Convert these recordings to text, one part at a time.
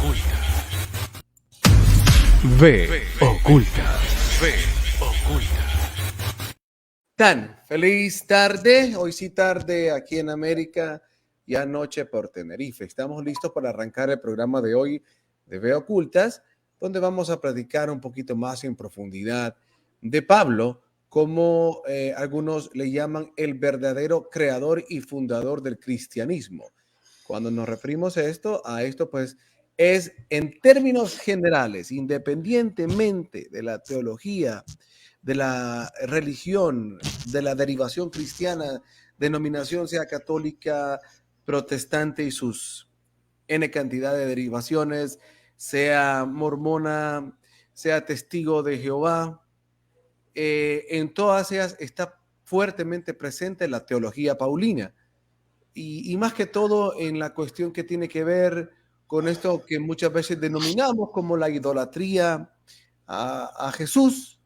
V oculta. V oculta. Tan feliz tarde, hoy sí tarde aquí en América, ya noche por Tenerife. Estamos listos para arrancar el programa de hoy de V Ocultas, donde vamos a platicar un poquito más en profundidad de Pablo, como algunos le llaman el verdadero creador y fundador del cristianismo. Cuando nos referimos a esto pues es en términos generales, independientemente de la teología, de la religión, de la derivación cristiana, denominación sea católica, protestante y sus N cantidad de derivaciones, sea mormona, sea testigo de Jehová, en todas ellas está fuertemente presente la teología paulina. Y más que todo en la cuestión que tiene que ver con esto que muchas veces denominamos como la idolatría a Jesús,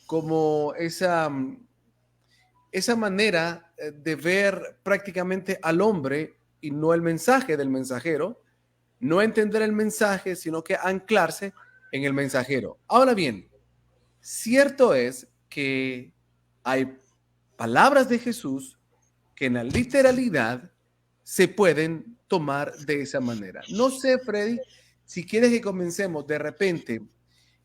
como esa manera de ver prácticamente al hombre y no el mensaje del mensajero, no entender el mensaje, sino que anclarse en el mensajero. Ahora bien, cierto es que hay palabras de Jesús que en la literalidad se pueden tomar de esa manera. No sé, Freddy, si quieres que comencemos de repente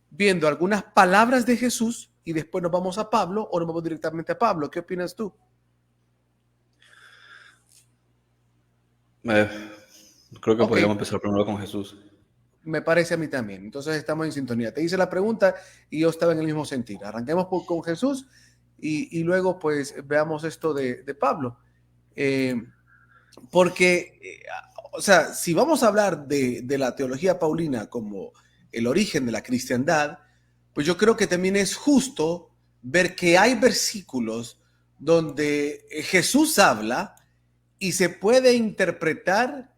viendo algunas palabras de Jesús y después nos vamos a Pablo o nos vamos directamente a Pablo. ¿Qué opinas tú? Creo que podríamos empezar primero con Jesús. Me parece a mí también. Entonces estamos en sintonía. Te hice la pregunta y yo estaba en el mismo sentido. Arranquemos con Jesús y luego pues veamos esto de Pablo. Porque, o sea, si vamos a hablar de la teología paulina como el origen de la cristiandad, pues yo creo que también es justo ver que hay versículos donde Jesús habla y se puede interpretar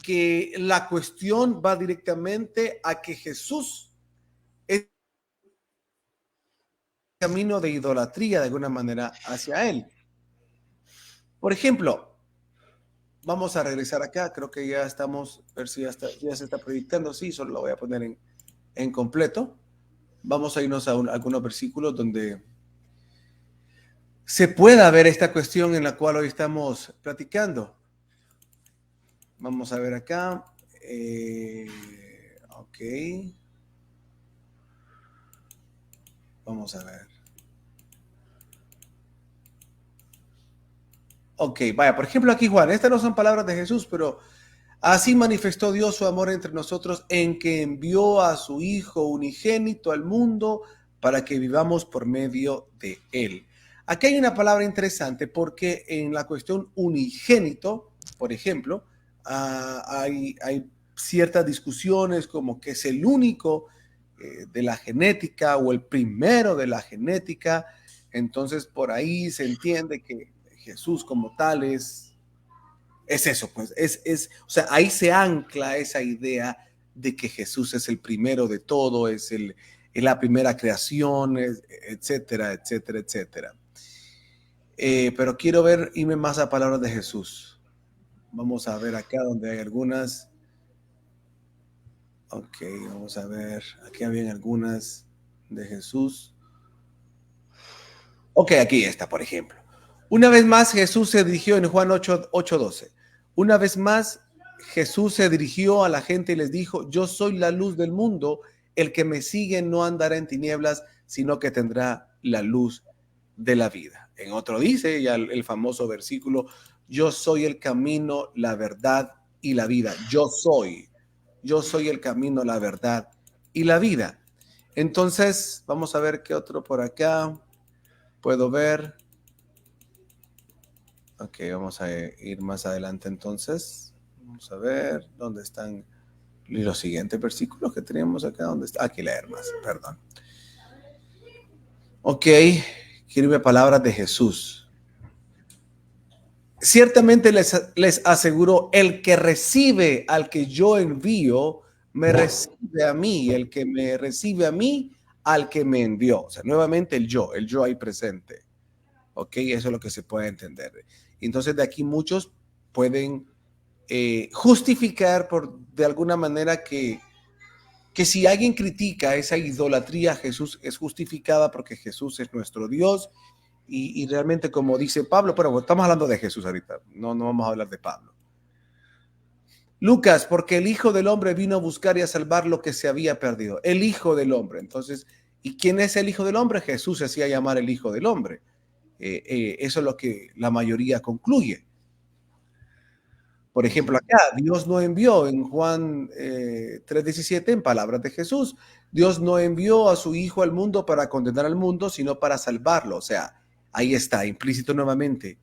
que la cuestión va directamente a que Jesús es camino de idolatría de alguna manera hacia él. Por ejemplo, vamos a regresar acá, creo que ya estamos, a ver si ya se está proyectando, sí, solo lo voy a poner en completo. Vamos a irnos a algunos versículos donde se pueda ver esta cuestión en la cual hoy estamos platicando. Vamos a ver acá. Ok. Vamos a ver. Ok, vaya, por ejemplo aquí Juan, estas no son palabras de Jesús, pero así manifestó Dios su amor entre nosotros en que envió a su Hijo unigénito al mundo para que vivamos por medio de él. Aquí hay una palabra interesante porque en la cuestión unigénito, por ejemplo, hay ciertas discusiones como que es el único de la genética o el primero de la genética. Entonces por ahí se entiende que Jesús como tal es eso, pues, o sea, ahí se ancla esa idea de que Jesús es el primero de todo, es la primera creación, etcétera, etcétera, etcétera. Pero quiero irme más a palabras de Jesús. Vamos a ver acá donde hay algunas. Ok, vamos a ver. Aquí habían algunas de Jesús. Ok, aquí está, por ejemplo. Una vez más Jesús se dirigió en Juan 8:12. Una vez más Jesús se dirigió a la gente y les dijo: yo soy la luz del mundo, el que me sigue no andará en tinieblas, sino que tendrá la luz de la vida. En otro dice ya el famoso versículo: yo soy el camino, la verdad y la vida. Yo soy el camino, la verdad y la vida. Entonces, vamos a ver qué otro por acá puedo ver. Ok, vamos a ir más adelante entonces. Vamos a ver dónde están los siguientes versículos que tenemos acá. ¿Dónde está? Aquí leer más, perdón. Ok, quiero ver palabras de Jesús. Ciertamente les aseguro, el que recibe al que yo envío, me recibe a mí. El que me recibe a mí, al que me envió. O sea, nuevamente el yo ahí presente. Ok, eso es lo que se puede entender. Entonces de aquí muchos pueden justificar de alguna manera que si alguien critica esa idolatría a Jesús es justificada porque Jesús es nuestro Dios y realmente como dice Pablo, pero estamos hablando de Jesús ahorita, no vamos a hablar de Pablo. Lucas, porque el Hijo del Hombre vino a buscar y a salvar lo que se había perdido. El Hijo del Hombre. Entonces, ¿y quién es el Hijo del Hombre? Jesús se hacía llamar el Hijo del Hombre. Eso es lo que la mayoría concluye. Por ejemplo, acá Dios no envió en Juan 3:17, en palabras de Jesús, Dios no envió a su Hijo al mundo para condenar al mundo, sino para salvarlo. O sea, ahí está, implícito nuevamente.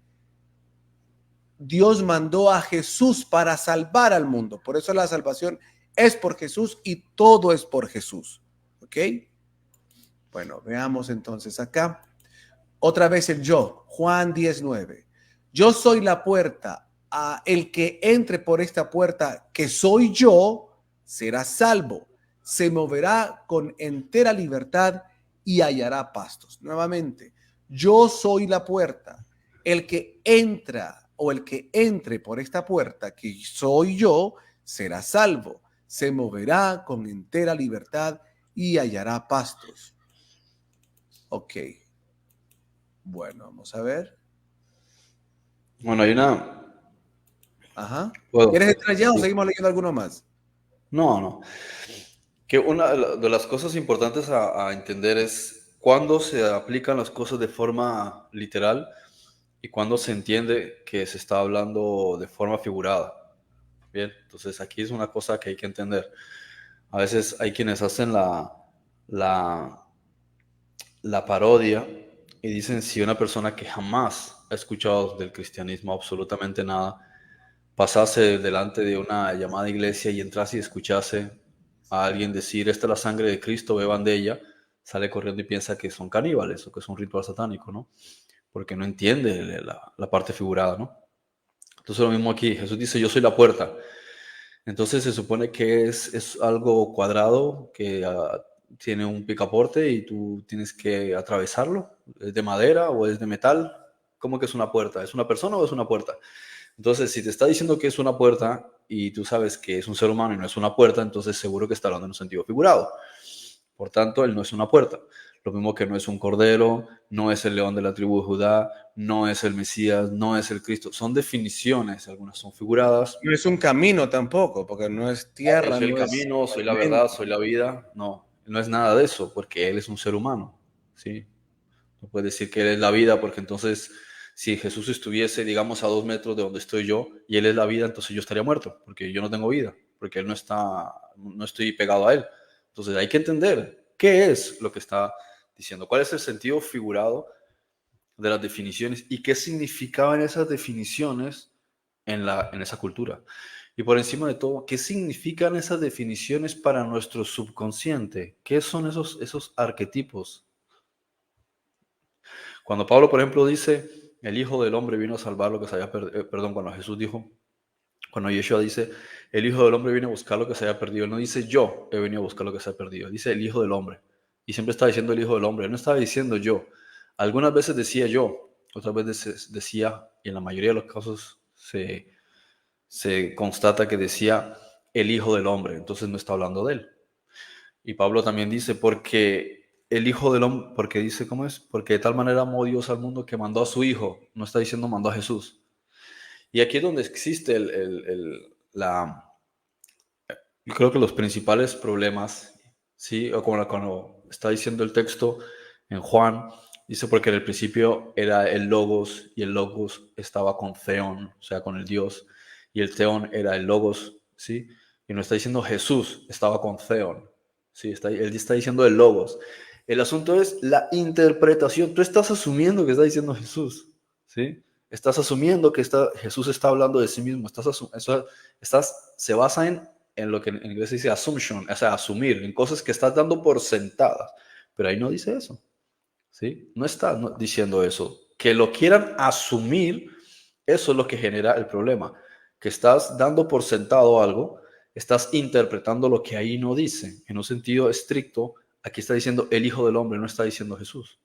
Dios mandó a Jesús para salvar al mundo. Por eso la salvación es por Jesús y todo es por Jesús. ¿Ok? Bueno, veamos entonces acá. Otra vez el yo, Juan 10:9. Yo soy la puerta. El que entre por esta puerta, que soy yo, será salvo. Se moverá con entera libertad y hallará pastos. Nuevamente, yo soy la puerta. El que entra o el que entre por esta puerta, que soy yo, será salvo. Se moverá con entera libertad y hallará pastos. Ok. Bueno, vamos a ver. Bueno, hay una... Ajá. ¿Puedo? ¿Quieres entrar ya o seguimos leyendo alguno más? No. Que una de las cosas importantes a entender es cuándo se aplican las cosas de forma literal y cuándo se entiende que se está hablando de forma figurada. Bien, entonces aquí es una cosa que hay que entender. A veces hay quienes hacen la parodia y dicen si una persona que jamás ha escuchado del cristianismo absolutamente nada, pasase delante de una llamada iglesia y entrase y escuchase a alguien decir, esta es la sangre de Cristo, beban de ella, sale corriendo y piensa que son caníbales o que es un ritual satánico, ¿no? Porque no entiende la parte figurada, ¿no? Entonces lo mismo aquí, Jesús dice, yo soy la puerta. Entonces se supone que es algo cuadrado que tiene un picaporte y tú tienes que atravesarlo. ¿Es de madera o es de metal? ¿Cómo que es una puerta? ¿Es una persona o es una puerta? Entonces, si te está diciendo que es una puerta y tú sabes que es un ser humano y no es una puerta, entonces seguro que está hablando en un sentido figurado. Por tanto, él no es una puerta. Lo mismo que no es un cordero, no es el león de la tribu de Judá, no es el Mesías, no es el Cristo. Son definiciones, algunas son figuradas. No es un camino tampoco, porque no es tierra. Soy el no camino, soy la verdad, soy la vida. No, no es nada de eso, porque él es un ser humano. ¿Sí? No puedes decir que él es la vida, porque entonces, si Jesús estuviese, digamos, a 2 metros de donde estoy yo, y él es la vida, entonces yo estaría muerto, porque yo no tengo vida, porque él no estoy pegado a él. Entonces hay que entender qué es lo que está diciendo, cuál es el sentido figurado de las definiciones y qué significaban esas definiciones en esa cultura. Y por encima de todo, ¿qué significan esas definiciones para nuestro subconsciente? ¿Qué son esos arquetipos? Cuando Pablo, por ejemplo, dice, el Hijo del Hombre vino a salvar lo que se había perdido, cuando Jesús dijo, cuando Yeshua dice, el Hijo del Hombre vino a buscar lo que se había perdido, él no dice yo he venido a buscar lo que se ha perdido, dice el Hijo del Hombre. Y siempre está diciendo el Hijo del Hombre, él no estaba diciendo yo. Algunas veces decía yo, otras veces decía, y en la mayoría de los casos se constata que decía el Hijo del Hombre, entonces no está hablando de él. Y Pablo también dice, porque el Hijo del Hombre, porque dice, ¿cómo es? Porque de tal manera amó Dios al mundo que mandó a su Hijo, no está diciendo mandó a Jesús. Y aquí es donde existe yo creo que los principales problemas, ¿sí? O como cuando está diciendo el texto en Juan, dice porque en el principio era el Logos y el Logos estaba con Theon, o sea, con el Dios, y el Theon era el Logos, ¿sí? Y no está diciendo Jesús estaba con Theon, ¿sí? Él está diciendo el Logos. El asunto es la interpretación. Tú estás asumiendo que está diciendo Jesús, ¿sí? Estás asumiendo que Jesús está hablando de sí mismo. Se basa en lo que en inglés se dice assumption, o sea, asumir, en cosas que estás dando por sentadas. Pero ahí no dice eso, ¿sí? No está diciendo eso. Que lo quieran asumir, eso es lo que genera el problema. Que estás dando por sentado algo, estás interpretando lo que ahí no dice. En un sentido estricto, aquí está diciendo el Hijo del Hombre, no está diciendo Jesús.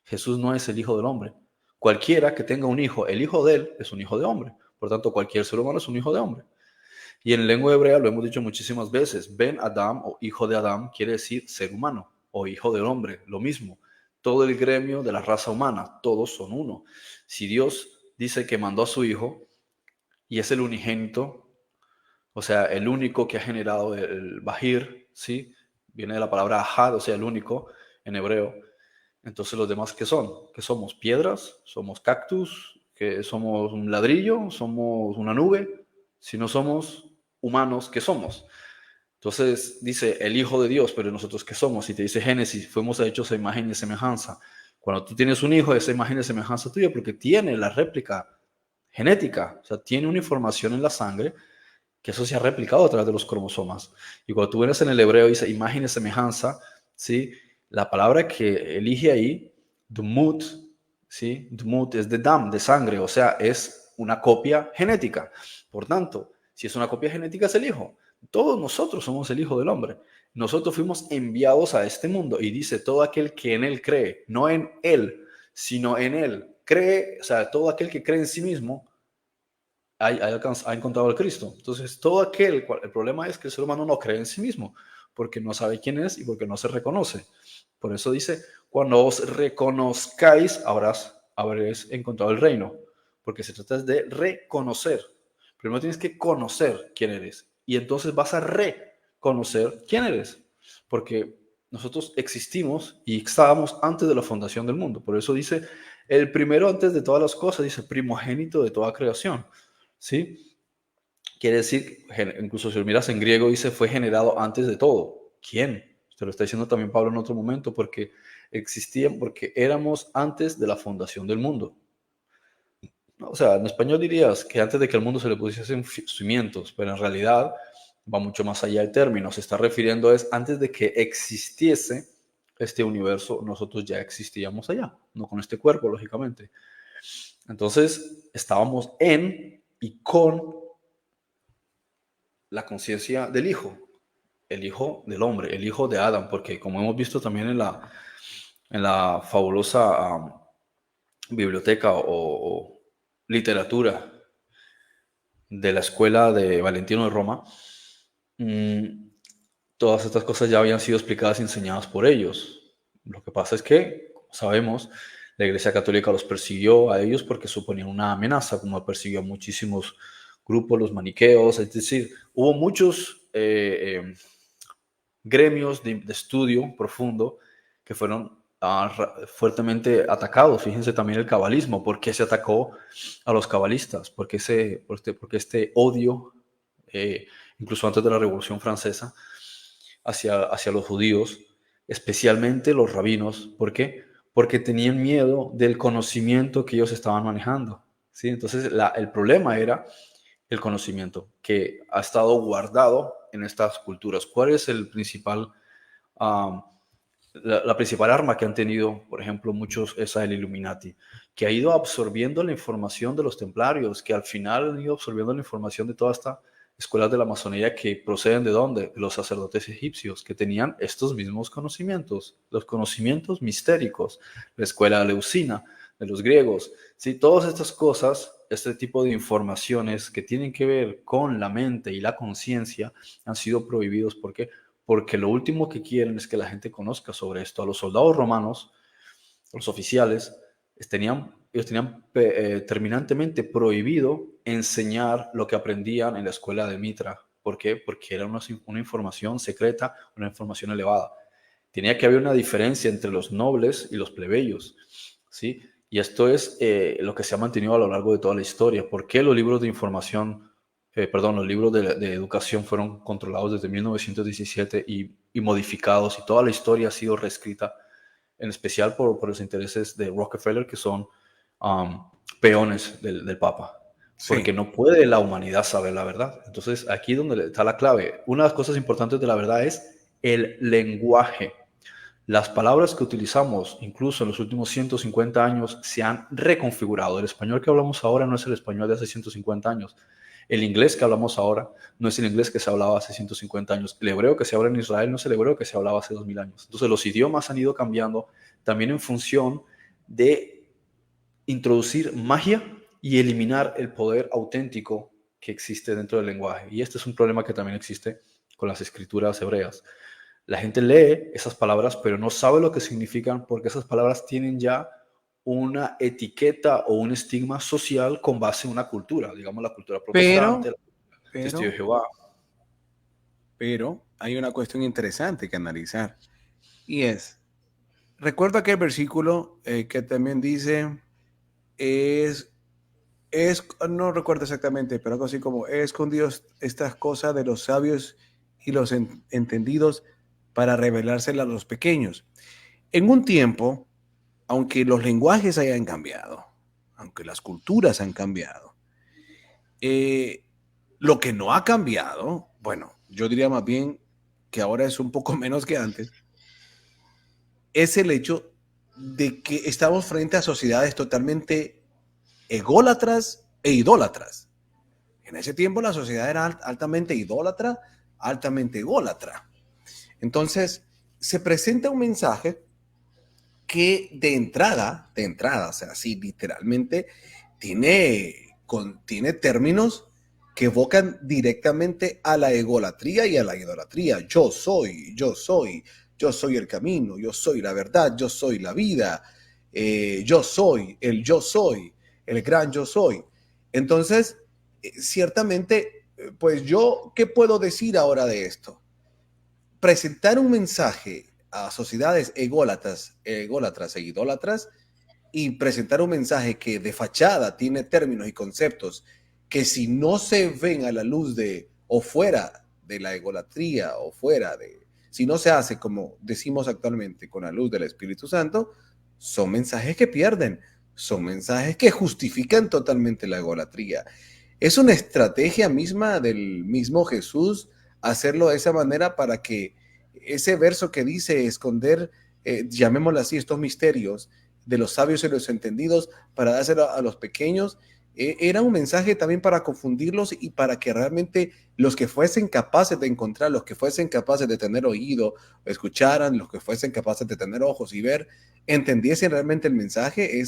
Jesús no es el Hijo del Hombre. Cualquiera que tenga un hijo, el hijo de él es un hijo de hombre. Por tanto, cualquier ser humano es un hijo de hombre. Y en lengua hebrea lo hemos dicho muchísimas veces. Ben Adam o hijo de Adán quiere decir ser humano o hijo del hombre, lo mismo. Todo el gremio de la raza humana, todos son uno. Si Dios dice que mandó a su hijo y es el unigénito, o sea, el único que ha generado el Bahir, ¿sí? Viene de la palabra Ahad, o sea, el único en hebreo. Entonces, ¿los demás qué son? ¿Qué somos? ¿Piedras? ¿Somos cactus? ¿Que somos un ladrillo? ¿Somos una nube? Si no somos humanos, ¿qué somos? Entonces dice el Hijo de Dios, pero nosotros ¿qué somos? Y te dice Génesis, fuimos hechos a imagen y semejanza. Cuando tú tienes un hijo, esa imagen y semejanza tuya, porque tiene la réplica genética, o sea, tiene una información en la sangre que eso se ha replicado a través de los cromosomas. Y cuando tú vienes en el hebreo dice imagen y semejanza, ¿sí? La palabra que elige ahí, dumut, ¿sí? Dumut es de dam, de sangre, o sea, es una copia genética. Por tanto, si es una copia genética, es el hijo. Todos nosotros somos el hijo del hombre. Nosotros fuimos enviados a este mundo y dice todo aquel que en él cree, no en él, sino en él. Cree, o sea, todo aquel que cree en sí mismo ha encontrado al Cristo. Entonces, todo el problema es que el ser humano no cree en sí mismo, porque no sabe quién es y porque no se reconoce. Por eso dice, cuando os reconozcáis, habréis encontrado el reino, porque se trata de reconocer. Primero tienes que conocer quién eres y entonces vas a reconocer quién eres, porque nosotros existimos y estábamos antes de la fundación del mundo. Por eso dice, el primero antes de todas las cosas, dice primogénito de toda creación. ¿Sí? Quiere decir, incluso si lo miras en griego, dice fue generado antes de todo. ¿Quién? Te lo está diciendo también Pablo en otro momento, porque existían, porque éramos antes de la fundación del mundo. O sea, en español dirías que antes de que el mundo se le pusiesen cimientos, pero en realidad va mucho más allá el término. Se está refiriendo es antes de que existiese este universo, nosotros ya existíamos allá, no con este cuerpo, lógicamente. Entonces, estábamos en y con la conciencia del Hijo, el Hijo del hombre, el Hijo de Adán, porque como hemos visto también en la fabulosa biblioteca o literatura de la escuela de Valentino de Roma, todas estas cosas ya habían sido explicadas y enseñadas por ellos. Lo que pasa es que, como sabemos, la Iglesia Católica los persiguió a ellos porque suponían una amenaza, como persiguió a muchísimos grupos, los maniqueos, es decir, hubo muchos gremios de estudio profundo que fueron fuertemente atacados. Fíjense también el cabalismo, ¿por qué se atacó a los cabalistas? Porque este odio, incluso antes de la Revolución Francesa, hacia los judíos, especialmente los rabinos. ¿Por qué? Porque tenían miedo del conocimiento que ellos estaban manejando. ¿Sí? Entonces, el problema era el conocimiento que ha estado guardado en estas culturas. ¿Cuál es el principal, la principal arma que han tenido, por ejemplo, muchos, es el Illuminati, que ha ido absorbiendo la información de los templarios, que al final han ido absorbiendo la información de toda esta escuelas de la masonería que proceden de dónde? De los sacerdotes egipcios, que tenían estos mismos conocimientos, los conocimientos mistéricos, la escuela leucina de los griegos. ¿Sí? Todas estas cosas, este tipo de informaciones que tienen que ver con la mente y la conciencia han sido prohibidos. ¿Por qué? Porque lo último que quieren es que la gente conozca sobre esto. A los soldados romanos, los oficiales, ellos tenían terminantemente prohibido enseñar lo que aprendían en la escuela de Mitra. ¿Por qué? Porque era una información secreta, una información elevada. Tenía que haber una diferencia entre los nobles y los plebeyos, ¿sí? Y esto es lo que se ha mantenido a lo largo de toda la historia. ¿Por qué los libros de información, los libros de educación fueron controlados desde 1917 y modificados, y toda la historia ha sido reescrita, en especial por los intereses de Rockefeller, que son peones del Papa? Sí. Porque no puede la humanidad saber la verdad. Entonces, aquí es donde está la clave. Una de las cosas importantes de la verdad es el lenguaje. Las palabras que utilizamos, incluso en los últimos 150 años, se han reconfigurado. El español que hablamos ahora no es el español de hace 150 años. El inglés que hablamos ahora no es el inglés que se hablaba hace 150 años. El hebreo que se habla en Israel no es el hebreo que se hablaba hace 2000 años. Entonces, los idiomas han ido cambiando también en función de introducir magia y eliminar el poder auténtico que existe dentro del lenguaje. Y este es un problema que también existe con las escrituras hebreas. La gente lee esas palabras, pero no sabe lo que significan porque esas palabras tienen ya una etiqueta o un estigma social con base en una cultura, digamos la cultura protestante, Pero, la Testigo de Jehová. pero hay una cuestión interesante que analizar y es, recuerda aquel versículo que también dice, no recuerdo exactamente, pero algo así como, he escondido estas cosas de los sabios y los entendidos para revelárselas a los pequeños. En un tiempo, aunque los lenguajes hayan cambiado, aunque las culturas han cambiado, lo que no ha cambiado, bueno, yo diría más bien que ahora es un poco menos que antes, es el hecho de que estamos frente a sociedades totalmente ególatras e idólatras. En ese tiempo la sociedad era altamente idólatra, altamente ególatra. Entonces, se presenta un mensaje que de entrada, o sea, sí, literalmente, tiene términos que evocan directamente a la egolatría y a la idolatría. Yo soy el camino, yo soy la verdad, yo soy la vida, yo soy, el gran yo soy. Entonces, ciertamente, pues yo, ¿qué puedo decir ahora de esto? Presentar un mensaje a sociedades ególatras e idólatras y presentar un mensaje que de fachada tiene términos y conceptos que si no se ven a la luz de o fuera de la egolatría o si no se hace como decimos actualmente con la luz del Espíritu Santo, son mensajes que pierden, son mensajes que justifican totalmente la egolatría. Es una estrategia misma del mismo Jesús hacerlo de esa manera para que ese verso que dice esconder, llamémoslo así, estos misterios de los sabios y los entendidos para dárselo a los pequeños, era un mensaje también para confundirlos y para que realmente los que fuesen capaces de encontrar, los que fuesen capaces de tener oído, escucharan, los que fuesen capaces de tener ojos y ver, entendiesen realmente el mensaje.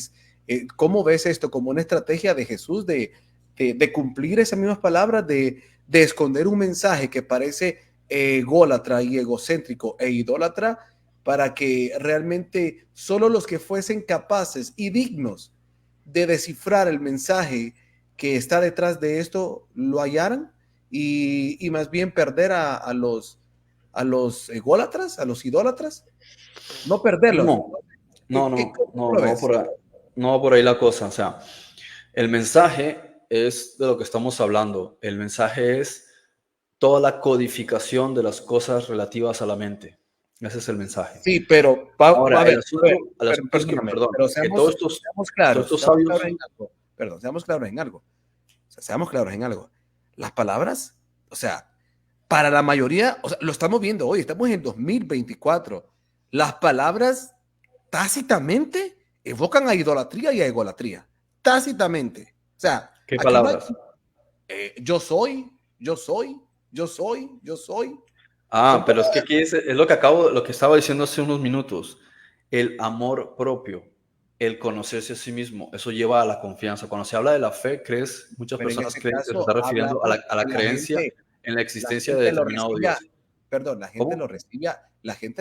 ¿Cómo ves esto? Como una estrategia de Jesús de cumplir esas mismas palabras, de esconder un mensaje que parece ególatra y egocéntrico e idólatra, para que realmente solo los que fuesen capaces y dignos de descifrar el mensaje que está detrás de esto lo hallaran y más bien perder a los ególatras, a los idólatras, no perderlos. No va por ahí la cosa. O sea, el mensaje es de lo que estamos hablando. El mensaje es toda la codificación de las cosas relativas a la mente. Ese es el mensaje. Sí, pero ahora, a ver, el asunto es que, pero seamos claros en algo. O sea, seamos claros en algo. Las palabras, o sea, para la mayoría, o sea, lo estamos viendo hoy, estamos en 2024. Las palabras tácitamente evocan a idolatría y a egolatría. Tácitamente. O sea, ¿qué palabras? Yo soy, yo soy, yo soy, yo soy. Pero es que aquí es lo que estaba diciendo hace unos minutos. El amor propio, el conocerse a sí mismo, eso lleva a la confianza. Cuando se habla de la fe, muchas personas creen que se está refiriendo a la creencia en la existencia de determinado Dios. Perdón, la gente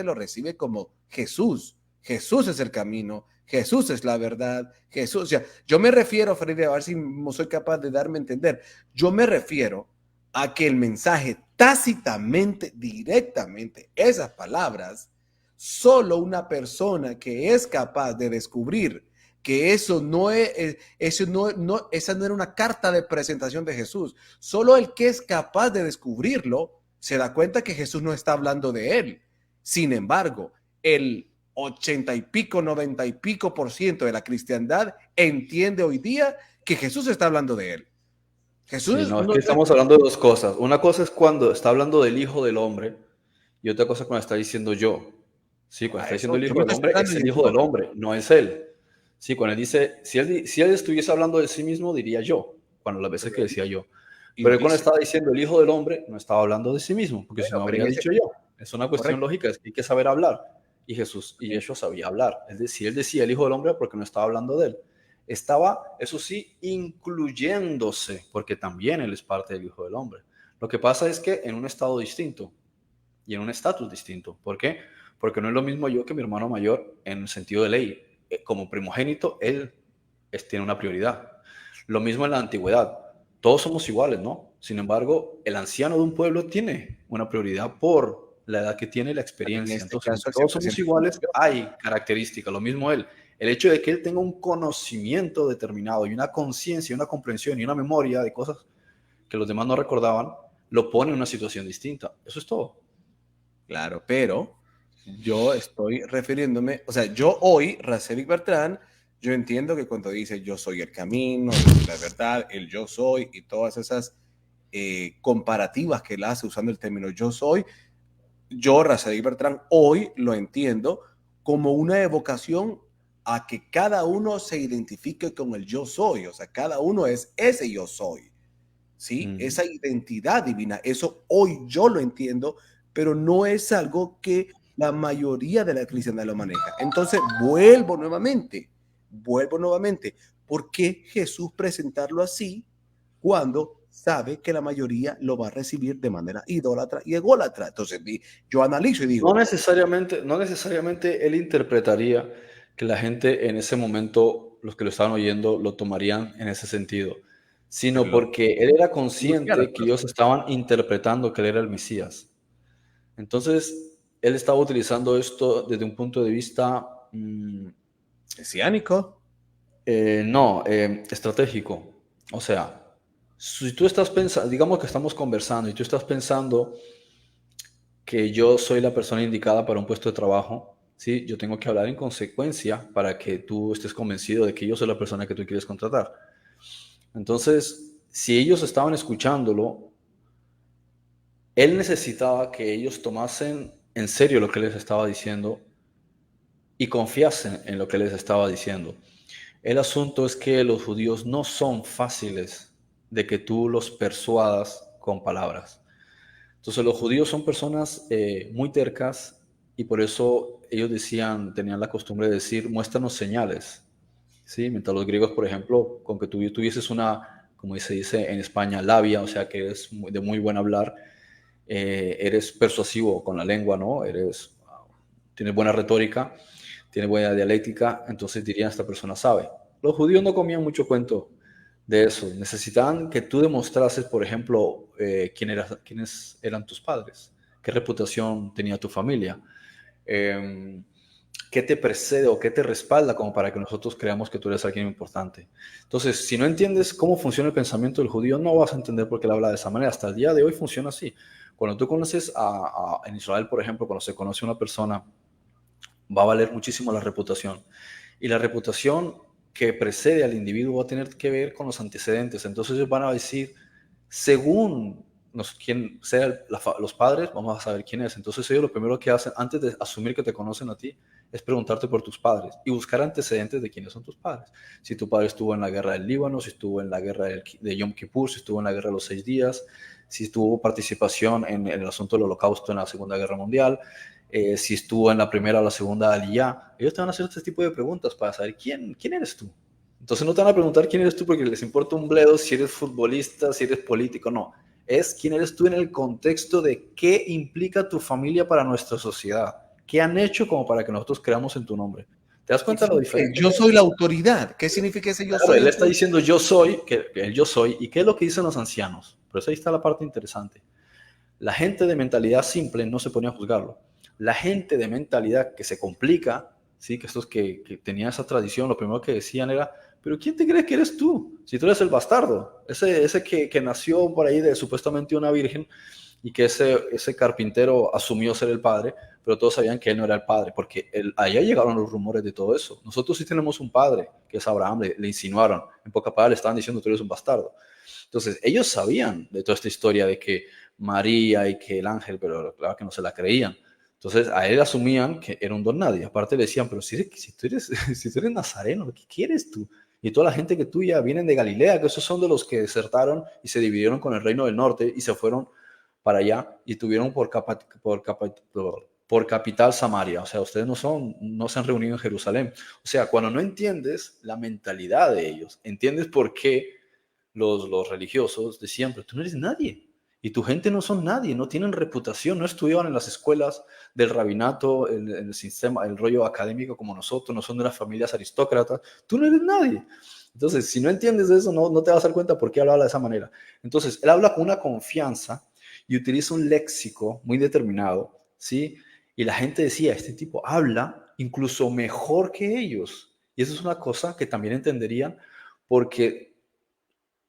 lo recibe como Jesús. Jesús es el camino, Jesús es la verdad, Jesús. O sea, yo me refiero, Freddy, a ver si no soy capaz de darme a entender. Yo me refiero a que el mensaje tácitamente, directamente, esas palabras, solo una persona que es capaz de descubrir que esa no era una carta de presentación de Jesús. Solo el que es capaz de descubrirlo se da cuenta que Jesús no está hablando de él. Sin embargo, el 80 y pico, 90 y pico % de la cristiandad entiende hoy día que Jesús está hablando de él. Jesús sí, es que estamos hablando de dos cosas. Una cosa es cuando está hablando del Hijo del Hombre y otra cosa cuando está diciendo yo. Sí, cuando está diciendo el Hijo del Hombre es el Hijo del Hombre, no es él. Sí, cuando él dice, si él estuviese hablando de sí mismo, diría yo, cuando las veces que decía yo. Pero cuando estaba diciendo el Hijo del Hombre, no estaba hablando de sí mismo, porque si no habría dicho yo. Es una cuestión lógica, es que hay que saber hablar. Y Jesús sabía hablar. Es decir, él decía el Hijo del Hombre porque no estaba hablando de él. Estaba, eso sí, incluyéndose, porque también él es parte del Hijo del Hombre. Lo que pasa es que en un estado distinto y en un estatus distinto. ¿Por qué? Porque no es lo mismo yo que mi hermano mayor en el sentido de ley. Como primogénito, él tiene una prioridad. Lo mismo en la antigüedad. Todos somos iguales, ¿no? Sin embargo, el anciano de un pueblo tiene una prioridad por la edad que tiene y la En experiencia. este Entonces, caso, aunque el todos somos 100% iguales, inclusión. hay características. Lo mismo él. El hecho de que él tenga un conocimiento determinado y una conciencia, una comprensión y una memoria de cosas que los demás no recordaban, lo pone en una situación distinta. Eso es todo. Claro, pero yo estoy refiriéndome, o sea, yo hoy, Racelic Bertrand, yo entiendo que cuando dice yo soy el camino, yo soy la verdad, el yo soy y todas esas comparativas que él hace usando el término yo soy, yo, Racelic Bertrand, hoy lo entiendo como una evocación a que cada uno se identifique con el yo soy, o sea, cada uno es ese yo soy. ¿Sí? Esa identidad divina, eso hoy yo lo entiendo, pero no es algo que la mayoría de la cristiandad lo maneja. Entonces, vuelvo nuevamente. ¿Por qué Jesús presentarlo así cuando sabe que la mayoría lo va a recibir de manera idólatra y ególatra? Entonces, yo analizo y digo, No necesariamente él interpretaría que la gente en ese momento, los que lo estaban oyendo, lo tomarían en ese sentido, pero sino porque él era a las consciente que ellos personas. estaban interpretando que él era el Mesías. Entonces, él estaba utilizando esto desde un punto de vista, Mesiánico. no, estratégico. O sea, si tú estás pensando, digamos que estamos conversando y tú estás pensando que yo soy la persona indicada para un puesto de trabajo, ¿sí? Yo tengo que hablar en consecuencia para que tú estés convencido de que yo soy la persona que tú quieres contratar. Entonces, si ellos estaban escuchándolo, él necesitaba que ellos tomasen en serio lo que les estaba diciendo y confiasen en lo que les estaba diciendo. El asunto es que los judíos no son fáciles de que tú los persuadas con palabras. Entonces los judíos son personas muy tercas y por eso ellos tenían la costumbre de decir, muéstranos señales, ¿sí? Mientras los griegos, por ejemplo, con que tú tuvieses una, como se dice en España, labia, o sea que eres de muy buen hablar, eres persuasivo con la lengua, ¿no? Tienes buena retórica, tienes buena dialéctica, entonces dirían, esta persona sabe. Los judíos no comían mucho cuento de eso. Necesitaban que tú demostrases, por ejemplo, quiénes eran tus padres, qué reputación tenía tu familia, qué te precede o qué te respalda como para que nosotros creamos que tú eres alguien importante. Entonces, si no entiendes cómo funciona el pensamiento del judío, no vas a entender por qué él habla de esa manera. Hasta el día de hoy funciona así. Cuando tú conoces en Israel, por ejemplo, cuando se conoce a una persona, va a valer muchísimo la reputación. Y la reputación que precede al individuo va a tener que ver con los antecedentes. Entonces ellos van a decir, según quién sean los padres, vamos a saber quién es. Entonces ellos lo primero que hacen, antes de asumir que te conocen a ti, es preguntarte por tus padres y buscar antecedentes de quiénes son tus padres. Si tu padre estuvo en la guerra del Líbano, si estuvo en la guerra de Yom Kippur, si estuvo en la guerra de los 6 días, si tuvo participación en el asunto del Holocausto en la Segunda Guerra Mundial, si estuvo en la primera o la segunda aliyá. Ellos te van a hacer este tipo de preguntas para saber quién eres tú. Entonces no te van a preguntar quién eres tú porque les importa un bledo si eres futbolista, si eres político, no. Es quién eres tú en el contexto de qué implica tu familia para nuestra sociedad. ¿Qué han hecho como para que nosotros creamos en tu nombre? ¿Te das cuenta de lo diferente? Yo soy la autoridad. ¿Qué significa ese yo Claro, soy? él está diciendo yo soy, que el yo soy, ¿y qué es lo que dicen los ancianos? Por eso ahí está la parte interesante. La gente de mentalidad simple no se pone a juzgarlo. La gente de mentalidad que se complica, ¿sí? Que estos que tenían esa tradición, lo primero que decían era, pero ¿quién te crees que eres tú? Si tú eres el bastardo, ese que nació por ahí de supuestamente una virgen y que ese carpintero asumió ser el padre, pero todos sabían que él no era el padre, porque allá llegaron los rumores de todo eso. Nosotros sí tenemos un padre, que es Abraham, le insinuaron, en pocas palabras le estaban diciendo tú eres un bastardo. Entonces ellos sabían de toda esta historia de que María y que el ángel, pero claro que no se la creían. Entonces a él asumían que era un don nadie. Aparte le decían, pero si tú eres nazareno, ¿qué quieres tú? Y toda la gente que tuya vienen de Galilea, que esos son de los que desertaron y se dividieron con el reino del norte y se fueron para allá y tuvieron por por capital Samaria. O sea, ustedes no se han reunido en Jerusalén. O sea, cuando no entiendes la mentalidad de ellos, entiendes por qué los religiosos decían, pero tú no eres nadie. Y tu gente no son nadie, no tienen reputación, no estudiaban en las escuelas del rabinato, en el sistema, el rollo académico como nosotros, no son de las familias aristócratas. Tú no eres nadie. Entonces, si no entiendes eso, no te vas a dar cuenta por qué habla de esa manera. Entonces, él habla con una confianza y utiliza un léxico muy determinado, ¿sí? Y la gente decía, este tipo habla incluso mejor que ellos. Y eso es una cosa que también entenderían porque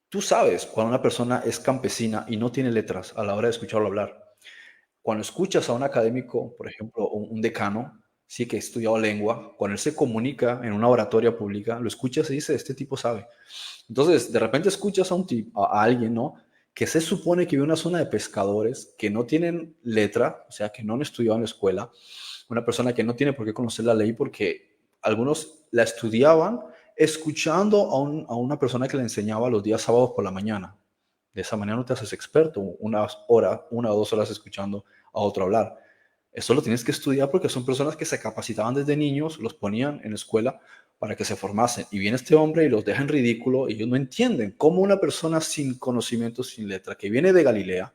tú sabes cuando una persona es campesina y no tiene letras a la hora de escucharlo hablar. Cuando escuchas a un académico, por ejemplo, un decano, sí, que ha estudiado lengua, cuando él se comunica en una oratoria pública, lo escuchas y dice, este tipo sabe. Entonces, de repente escuchas a alguien, ¿no? Que se supone que vive en una zona de pescadores, que no tienen letra, o sea, que no han estudiado en la escuela, una persona que no tiene por qué conocer la ley porque algunos la estudiaban escuchando a una persona que le enseñaba los días sábados por la mañana. De esa manera no te haces experto una o 2 horas escuchando a otro hablar. Eso lo tienes que estudiar porque son personas que se capacitaban desde niños, los ponían en la escuela para que se formasen. Y viene este hombre y los deja en ridículo y ellos no entienden cómo una persona sin conocimiento, sin letra, que viene de Galilea,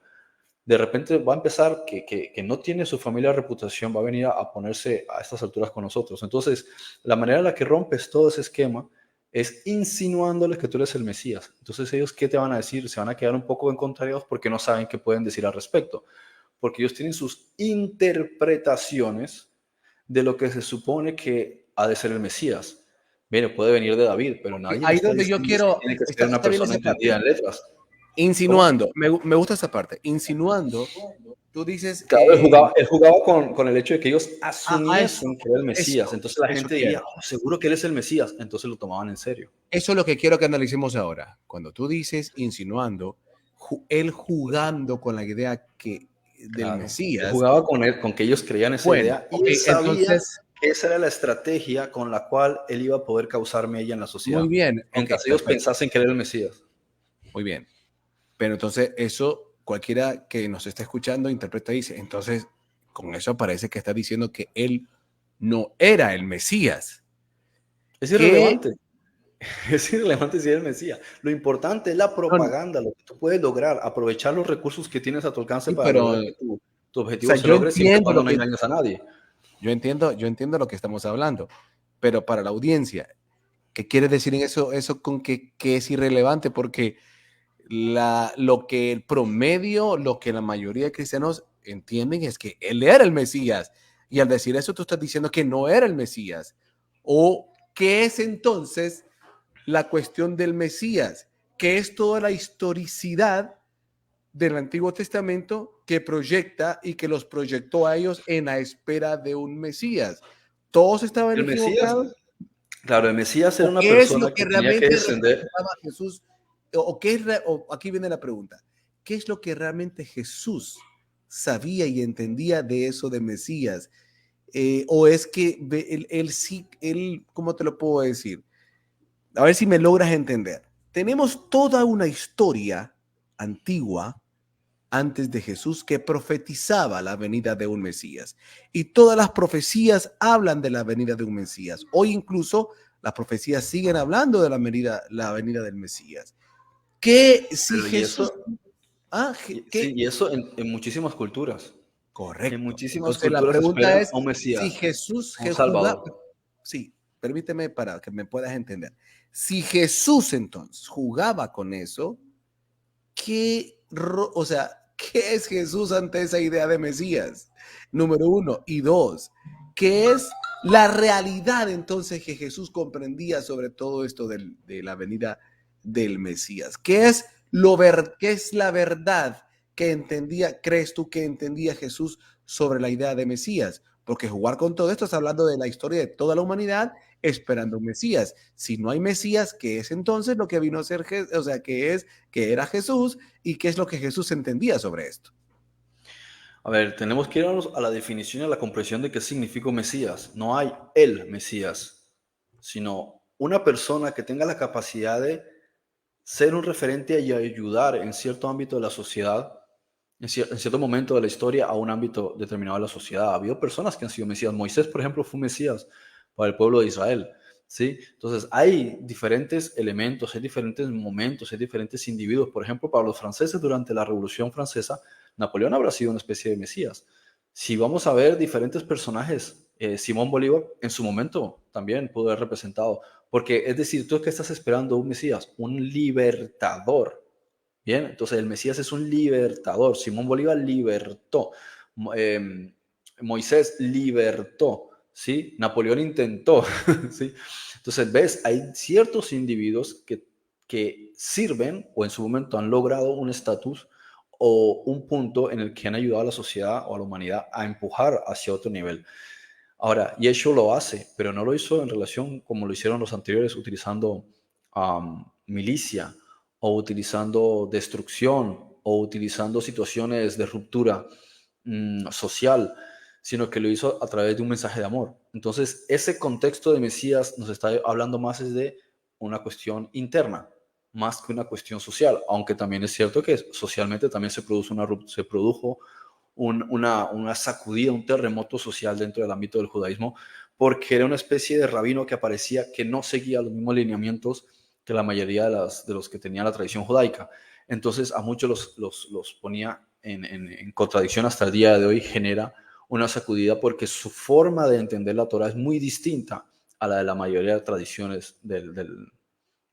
de repente va a empezar, que no tiene su familia reputación, va a venir a ponerse a estas alturas con nosotros. Entonces, la manera en la que rompes todo ese esquema es insinuándoles que tú eres el Mesías. Entonces, ellos, ¿qué te van a decir? Se van a quedar un poco contrariados porque no saben qué pueden decir al respecto. Porque ellos tienen sus interpretaciones de lo que se supone que ha de ser el Mesías. Mire, puede venir de David, pero nadie le Ahí está donde yo diciendo que quiero, tiene que ser una está bien persona esa entendida parte. en letras. Insinuando, me gusta esa parte. Insinuando, tú dices, Claro, él jugaba con el hecho de que ellos asumiesen que era el Mesías. Entonces la eso gente quiero. diría, oh, seguro que él es el Mesías. Entonces lo tomaban en serio. Eso es lo que quiero que analicemos ahora. Cuando tú dices insinuando, él jugando con la idea del Claro. Él Mesías. jugaba con él, con que ellos creían esa Bueno, idea y ok, él sabía entonces, que esa era la estrategia con la cual él iba a poder causar mella en la muy sociedad. bien, ok, Mientras ellos perfecto, pensasen que era el Mesías. muy bien. Pero entonces eso, cualquiera que nos esté escuchando interpreta y dice, entonces, con eso parece que está diciendo que él no era el Mesías. Es Que irrelevante. Es irrelevante si era el Mesías. Lo importante es la no, propaganda, lo que tú puedes lograr, aprovechar los recursos que tienes a tu alcance sí, para pero, lograr que o tu objetivo sea, se logre siempre y cuando no engañes a nadie. yo entiendo lo que estamos hablando, pero para la audiencia, ¿qué quiere decir en eso con que es irrelevante? Porque lo que el promedio, lo que la mayoría de cristianos entienden es que él era el Mesías. Y al decir eso, tú estás diciendo que no era el Mesías. ¿O qué es entonces la cuestión del Mesías? Que es toda la historicidad del Antiguo Testamento que proyecta y que los proyectó a ellos en la espera de un Mesías. ¿Todos estaban El Mesías, equivocados? claro, el Mesías era ¿O una qué es lo persona que que tenía que realmente descender. representaba a Jesús? ¿O qué es, aquí viene la pregunta, ¿qué es lo que realmente Jesús sabía y entendía de eso de Mesías? ¿O es que él, ¿cómo te lo puedo decir? A ver si me logras entender. Tenemos toda una historia antigua antes de Jesús que profetizaba la venida de un Mesías. Y todas las profecías hablan de la venida de un Mesías. Hoy incluso las profecías siguen hablando de la venida del Mesías. ¿Qué si Pero y Jesús... eso, Ah, sí, ¿qué? y eso en muchísimas culturas. En Correcto. muchísimas Entonces la culturas pregunta esperan es a un si Mesías, Jesús a un jugaba... Salvador. Sí, permíteme para que me puedas entender. Si Jesús entonces jugaba con eso, o sea, ¿qué es Jesús ante esa idea de Mesías? Número uno. Y dos, ¿qué es la realidad entonces que Jesús comprendía sobre todo esto de la venida del Mesías? ¿Qué es la verdad que entendía, crees tú que entendía Jesús sobre la idea de Mesías? Porque jugar con todo esto está hablando de la historia de toda la humanidad esperando un Mesías. Si no hay Mesías, ¿qué es entonces lo que vino a ser, o sea, que era Jesús y qué es lo que Jesús entendía sobre esto? A ver, tenemos que irnos a la definición y a la comprensión de qué significa un Mesías. No hay el Mesías, sino una persona que tenga la capacidad de ser un referente y ayudar en cierto ámbito de la sociedad en cierto momento de la historia a un ámbito determinado de la sociedad. Ha habido personas que han sido Mesías. Moisés, por ejemplo, fue un Mesías para el pueblo de Israel. ¿Sí? Entonces, hay diferentes elementos, hay diferentes momentos, hay diferentes individuos. Por ejemplo, para los franceses durante la Revolución Francesa, Napoleón habrá sido una especie de Mesías. Si vamos a ver diferentes personajes, Simón Bolívar en su momento también pudo haber representado. Porque, es decir, ¿tú qué estás esperando un Mesías? Un libertador. Bien, entonces el Mesías es un libertador. Simón Bolívar libertó. Moisés libertó. ¿Sí? Napoleón intentó. ¿Sí? Entonces, ves, hay ciertos individuos que sirven o en su momento han logrado un estatus o un punto en el que han ayudado a la sociedad o a la humanidad a empujar hacia otro nivel. Ahora, Yeshua lo hace, pero no lo hizo en relación como lo hicieron los anteriores, utilizando milicia o utilizando destrucción o utilizando situaciones de ruptura social, sino que lo hizo a través de un mensaje de amor. Entonces, ese contexto de Mesías nos está hablando más es de una cuestión interna, más que una cuestión social, aunque también es cierto que socialmente también se produjo una sacudida, un terremoto social dentro del ámbito del judaísmo, porque era una especie de rabino que aparecía que no seguía los mismos lineamientos que la mayoría de los que tenían la tradición judaica. Entonces a muchos los ponía en contradicción hasta el día de hoy, genera una sacudida porque su forma de entender la Torah es muy distinta a la de la mayoría de tradiciones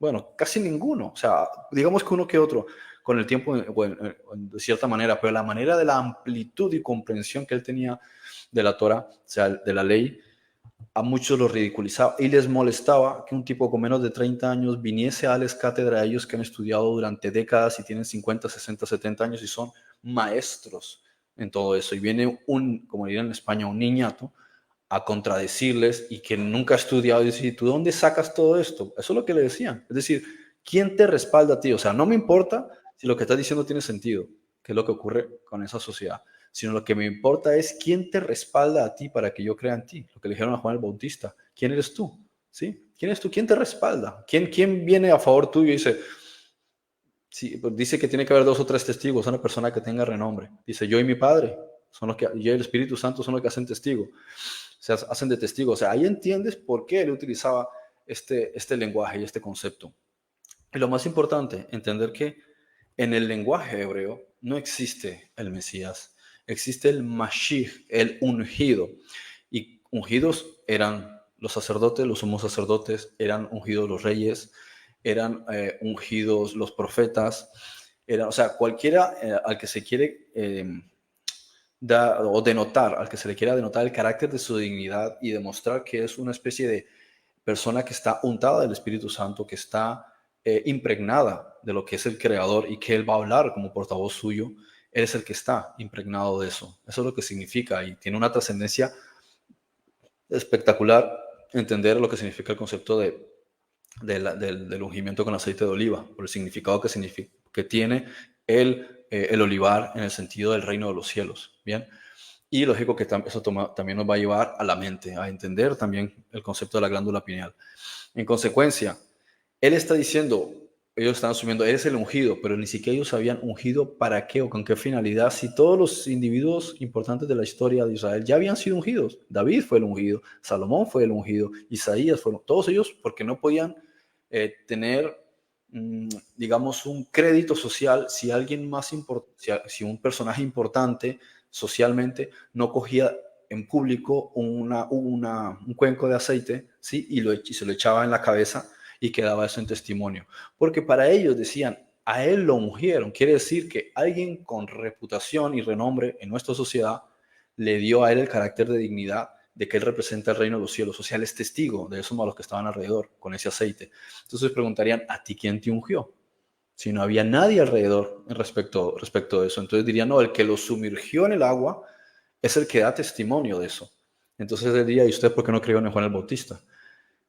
bueno, casi ninguno. O sea, digamos que uno que otro con el tiempo, bueno, de cierta manera, pero la manera de la amplitud y comprensión que él tenía de la Torah, o sea, de la ley, a muchos los ridiculizaba y les molestaba que un tipo con menos de 30 años viniese a darles cátedra a ellos que han estudiado durante décadas y tienen 50, 60, 70 años y son maestros en todo eso. Y viene como dirían en España, un niñato a contradecirles y que nunca ha estudiado y decir, ¿tú dónde sacas todo esto? Eso es lo que le decían. Es decir, ¿quién te respalda a ti? O sea, no me importa si lo que estás diciendo tiene sentido, que es lo que ocurre con esa sociedad, sino lo que me importa es quién te respalda a ti para que yo crea en ti. Lo que le dijeron a Juan el Bautista, ¿quién eres tú? ¿Sí? ¿Quién eres tú? ¿Quién te respalda? ¿Quién viene a favor tuyo y dice, sí, pues dice que tiene que haber 2 o 3 testigos, una persona que tenga renombre? Dice, yo y mi Padre, son los que, yo y el Espíritu Santo son los que hacen testigo. Se hacen de testigo. O sea, ahí entiendes por qué él utilizaba este lenguaje y este concepto. Y lo más importante, entender que en el lenguaje hebreo no existe el Mesías, existe el Mashiach, el ungido. Y ungidos eran los sacerdotes, los sumos sacerdotes, eran ungidos los reyes, eran ungidos los profetas, o sea, cualquiera al que se quiere al que se le quiera denotar el carácter de su dignidad y demostrar que es una especie de persona que está untada del Espíritu Santo, que está impregnada de lo que es el Creador y que Él va a hablar como portavoz suyo. Él es el que está impregnado de eso. Eso es lo que significa y tiene una trascendencia espectacular entender lo que significa el concepto del ungimiento con aceite de oliva, por el significado que tiene el olivar en el sentido del reino de los cielos. Bien, y lógico que eso también nos va a llevar a la mente, a entender también el concepto de la glándula pineal. En consecuencia, él está diciendo, ellos están asumiendo, eres el ungido, pero ni siquiera ellos habían ungido para qué o con qué finalidad, si todos los individuos importantes de la historia de Israel ya habían sido ungidos. David fue el ungido, Salomón fue el ungido, Isaías fueron, todos ellos porque no podían tener, digamos, un crédito social si alguien más si un personaje importante socialmente no cogía en público un cuenco de aceite, ¿sí? y se lo echaba en la cabeza y quedaba eso en testimonio. Porque para ellos decían, a él lo ungieron. Quiere decir que alguien con reputación y renombre en nuestra sociedad le dio a él el carácter de dignidad de que él representa el reino de los cielos. O sea, él es testigo de esos malos que estaban alrededor con ese aceite. Entonces preguntarían, ¿a ti quién te ungió? Si no había nadie alrededor respecto de eso. Entonces dirían, no, el que lo sumergió en el agua es el que da testimonio de eso. Entonces él diría, ¿y usted por qué no creyó en Juan el Bautista?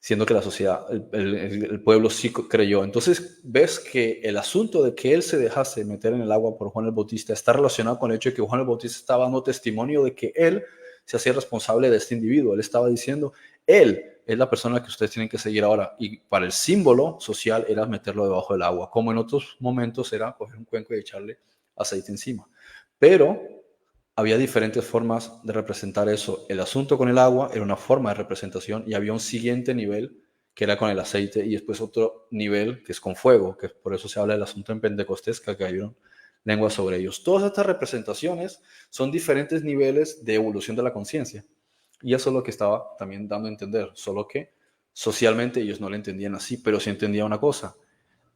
Siendo que la sociedad, el pueblo sí creyó. Entonces ves que el asunto de que él se dejase meter en el agua por Juan el Bautista está relacionado con el hecho de que Juan el Bautista estaba dando testimonio de que él se hacía responsable de este individuo. Él estaba diciendo, él es la persona que ustedes tienen que seguir ahora. Y para el símbolo social era meterlo debajo del agua, como en otros momentos era coger un cuenco y echarle aceite encima. Pero había diferentes formas de representar eso. El asunto con el agua era una forma de representación y había un siguiente nivel que era con el aceite y después otro nivel que es con fuego, que por eso se habla del asunto en Pentecostés, que cayeron lenguas sobre ellos. Todas estas representaciones son diferentes niveles de evolución de la conciencia. Y eso es lo que estaba también dando a entender, solo que socialmente ellos no lo entendían así, pero sí entendían una cosa.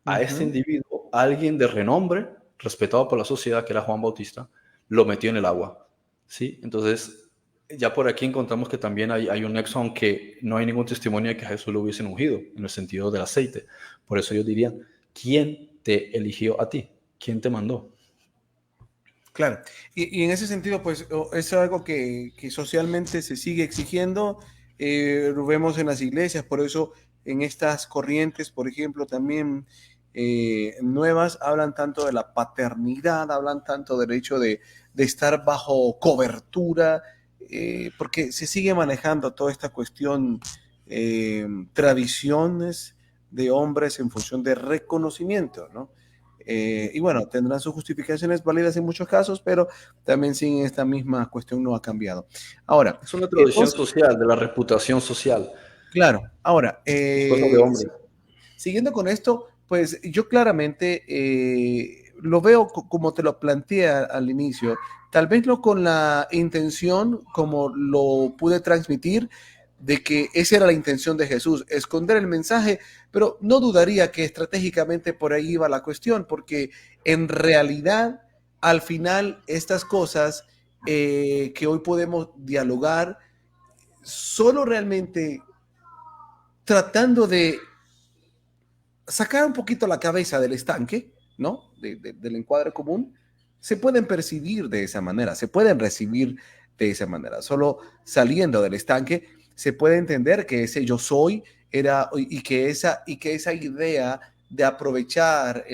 A este individuo, alguien de renombre, respetado por la sociedad, que era Juan Bautista, lo metió en el agua, ¿sí? Entonces, ya por aquí encontramos que también hay un nexo, aunque no hay ningún testimonio de que a Jesús lo hubiesen ungido, en el sentido del aceite. Por eso yo diría, ¿quién te eligió a ti? ¿Quién te mandó? Claro, y en ese sentido, pues es algo que socialmente se sigue exigiendo, lo vemos en las iglesias, por eso en estas corrientes, por ejemplo, también nuevas, hablan tanto de la paternidad, hablan tanto del hecho de estar bajo cobertura, porque se sigue manejando toda esta cuestión, tradiciones de hombres en función de reconocimiento, ¿no? Y bueno, tendrán sus justificaciones válidas en muchos casos, pero también sin esta misma cuestión no ha cambiado. Ahora, Es una tradición vos- social, de la reputación social, claro, ahora, cosas de hombre. siguiendo con esto, pues yo claramente lo veo como te lo planteé al inicio, tal vez no con la intención como lo pude transmitir de que esa era la intención de Jesús, esconder el mensaje, pero no dudaría que estratégicamente por ahí iba la cuestión, porque en realidad al final estas cosas que hoy podemos dialogar, solo realmente tratando de sacar un poquito la cabeza del estanque, ¿no? Del encuadre común, se pueden percibir de esa manera, se pueden recibir de esa manera. Solo saliendo del estanque se puede entender que ese yo soy era y que esa idea de aprovechar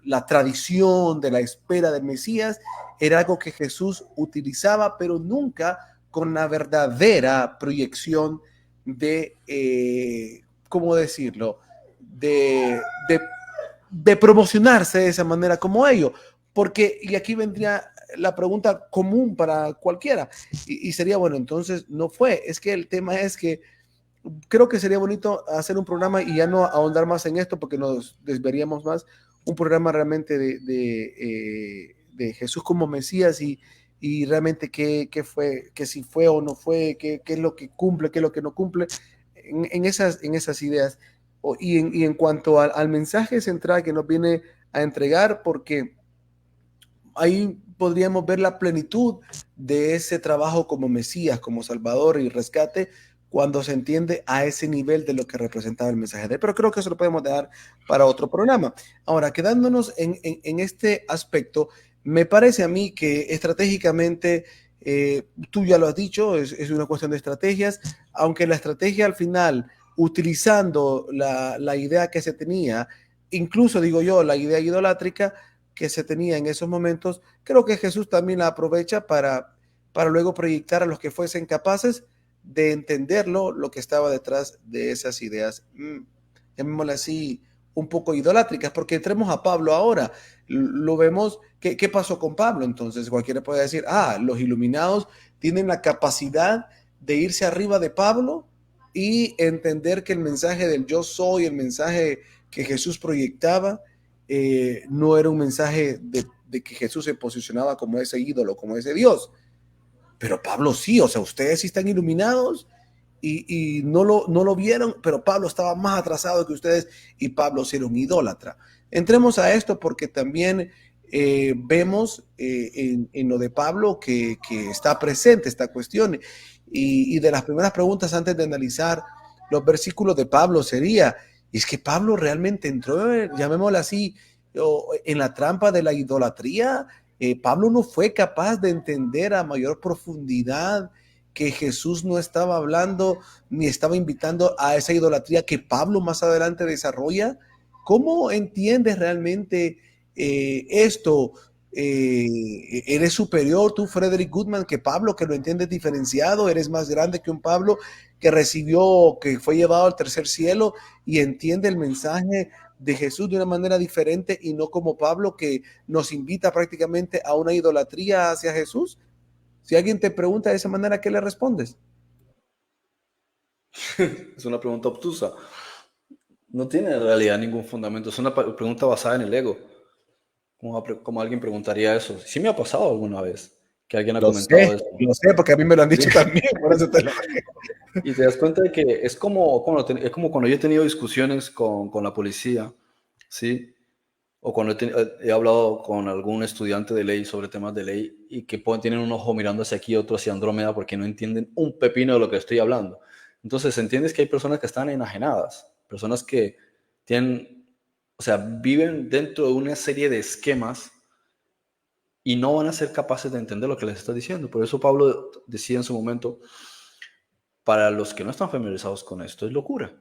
la tradición de la espera del Mesías era algo que Jesús utilizaba, pero nunca con la verdadera proyección de ¿cómo decirlo? De, de promocionarse de esa manera como ellos. Porque, y aquí vendría la pregunta común para cualquiera, y sería, bueno, entonces no fue. Es que el tema es que creo que sería bonito hacer un programa y ya no ahondar más en esto porque nos desveríamos más, un programa realmente de Jesús como Mesías y realmente qué fue, que si fue o no fue, qué es lo que cumple, qué es lo que no cumple, en esas ideas. Y en cuanto al mensaje central que nos viene a entregar, porque ahí podríamos ver la plenitud de ese trabajo como Mesías, como Salvador y rescate, cuando se entiende a ese nivel de lo que representaba el mensaje de él. Pero creo que eso lo podemos dejar para otro programa. Ahora, quedándonos en este aspecto, me parece a mí que estratégicamente, tú ya lo has dicho, es una cuestión de estrategias, aunque la estrategia al final, utilizando la idea que se tenía, incluso digo yo, la idea idolátrica, que se tenía en esos momentos, creo que Jesús también la aprovecha para luego proyectar a los que fuesen capaces de entenderlo, lo que estaba detrás de esas ideas, llamémosle así, un poco idolátricas, porque entremos a Pablo ahora, lo vemos, ¿qué pasó con Pablo? Entonces cualquiera puede decir, los iluminados tienen la capacidad de irse arriba de Pablo y entender que el mensaje del yo soy, el mensaje que Jesús proyectaba, no era un mensaje de que Jesús se posicionaba como ese ídolo, como ese Dios. Pero Pablo sí, o sea, ustedes sí están iluminados y no lo vieron, pero Pablo estaba más atrasado que ustedes y Pablo sí era un idólatra. Entremos a esto porque también vemos en lo de Pablo que está presente esta cuestión. Y de las primeras preguntas antes de analizar los versículos de Pablo sería, ¿es que Pablo realmente entró, llamémoslo así, en la trampa de la idolatría? Pablo no fue capaz de entender a mayor profundidad que Jesús no estaba hablando ni estaba invitando a esa idolatría que Pablo más adelante desarrolla. ¿Cómo entiendes realmente esto? eres superior tú, Frederick Goodman, que Pablo, que lo entiendes diferenciado, eres más grande que un Pablo que recibió, que fue llevado al tercer cielo y entiende el mensaje de Jesús de una manera diferente y no como Pablo que nos invita prácticamente a una idolatría hacia Jesús. Si alguien te pregunta de esa manera, ¿qué le respondes? Es una pregunta obtusa. No tiene en realidad ningún fundamento. Es una pregunta basada en el ego. Como alguien preguntaría eso. Sí me ha pasado alguna vez que alguien ha comentado eso. Lo sé, porque a mí me lo han dicho Sí. también, por eso te lo Y te das cuenta de que es como cuando yo he tenido discusiones con la policía, ¿sí? O cuando he hablado con algún estudiante de ley sobre temas de ley y que tienen un ojo mirando hacia aquí y otro hacia Andrómeda porque no entienden un pepino de lo que estoy hablando. Entonces, entiendes que hay personas que están enajenadas, personas que tienen, o sea, viven dentro de una serie de esquemas y no van a ser capaces de entender lo que les está diciendo. Por eso Pablo decía en su momento, para los que no están familiarizados con esto, es locura.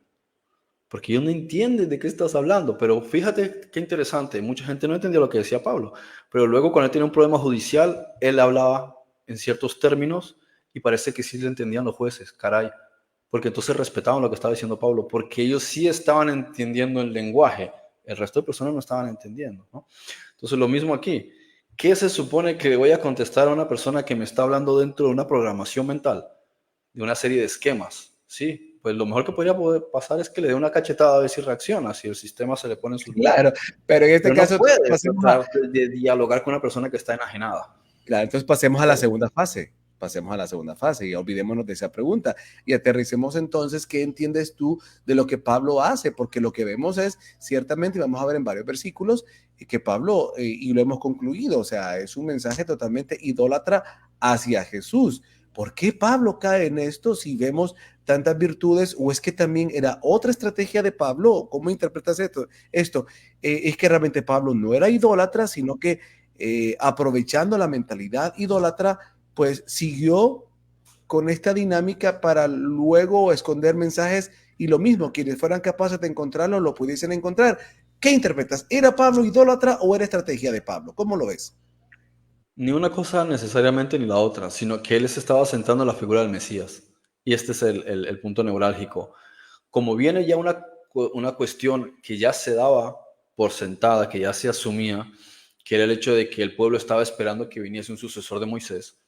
Porque ellos no entienden de qué estás hablando. Pero fíjate qué interesante, mucha gente no entendía lo que decía Pablo. Pero luego cuando él tenía un problema judicial, él hablaba en ciertos términos y parece que sí le entendían los jueces, caray. Porque entonces respetaban lo que estaba diciendo Pablo, porque ellos sí estaban entendiendo el lenguaje. El resto de personas no estaban entendiendo, ¿no? Entonces lo mismo aquí. ¿Qué se supone que voy a contestar a una persona que me está hablando dentro de una programación mental? De una serie de esquemas, ¿sí? Pues lo mejor que podría poder pasar es que le dé una cachetada a ver si reacciona, si el sistema se le pone en su lugar. Claro, pero en este Pero no caso puedes pasemos a, tratar de dialogar con una persona que está enajenada. claro, entonces pasemos a la segunda fase. Pasemos a la segunda fase y olvidémonos de esa pregunta y aterricemos entonces qué entiendes tú de lo que Pablo hace, porque lo que vemos es ciertamente, y vamos a ver en varios versículos, que Pablo, y lo hemos concluido, o sea, es un mensaje totalmente idólatra hacia Jesús. ¿Por qué Pablo cae en esto si vemos tantas virtudes? ¿O es que también era otra estrategia de Pablo? ¿Cómo interpretas esto? Es que realmente Pablo no era idólatra, sino que aprovechando la mentalidad idólatra, pues siguió con esta dinámica para luego esconder mensajes y lo mismo, quienes fueran capaces de encontrarlo lo pudiesen encontrar. ¿Qué interpretas? ¿Era Pablo idólatra o era estrategia de Pablo? ¿Cómo lo ves? Ni una cosa necesariamente ni la otra, sino que él se estaba sentando en la figura del Mesías. Y este es el punto neurálgico. Como viene ya una cuestión que ya se daba por sentada, que ya se asumía, que era el hecho de que el pueblo estaba esperando que viniese un sucesor de Moisés.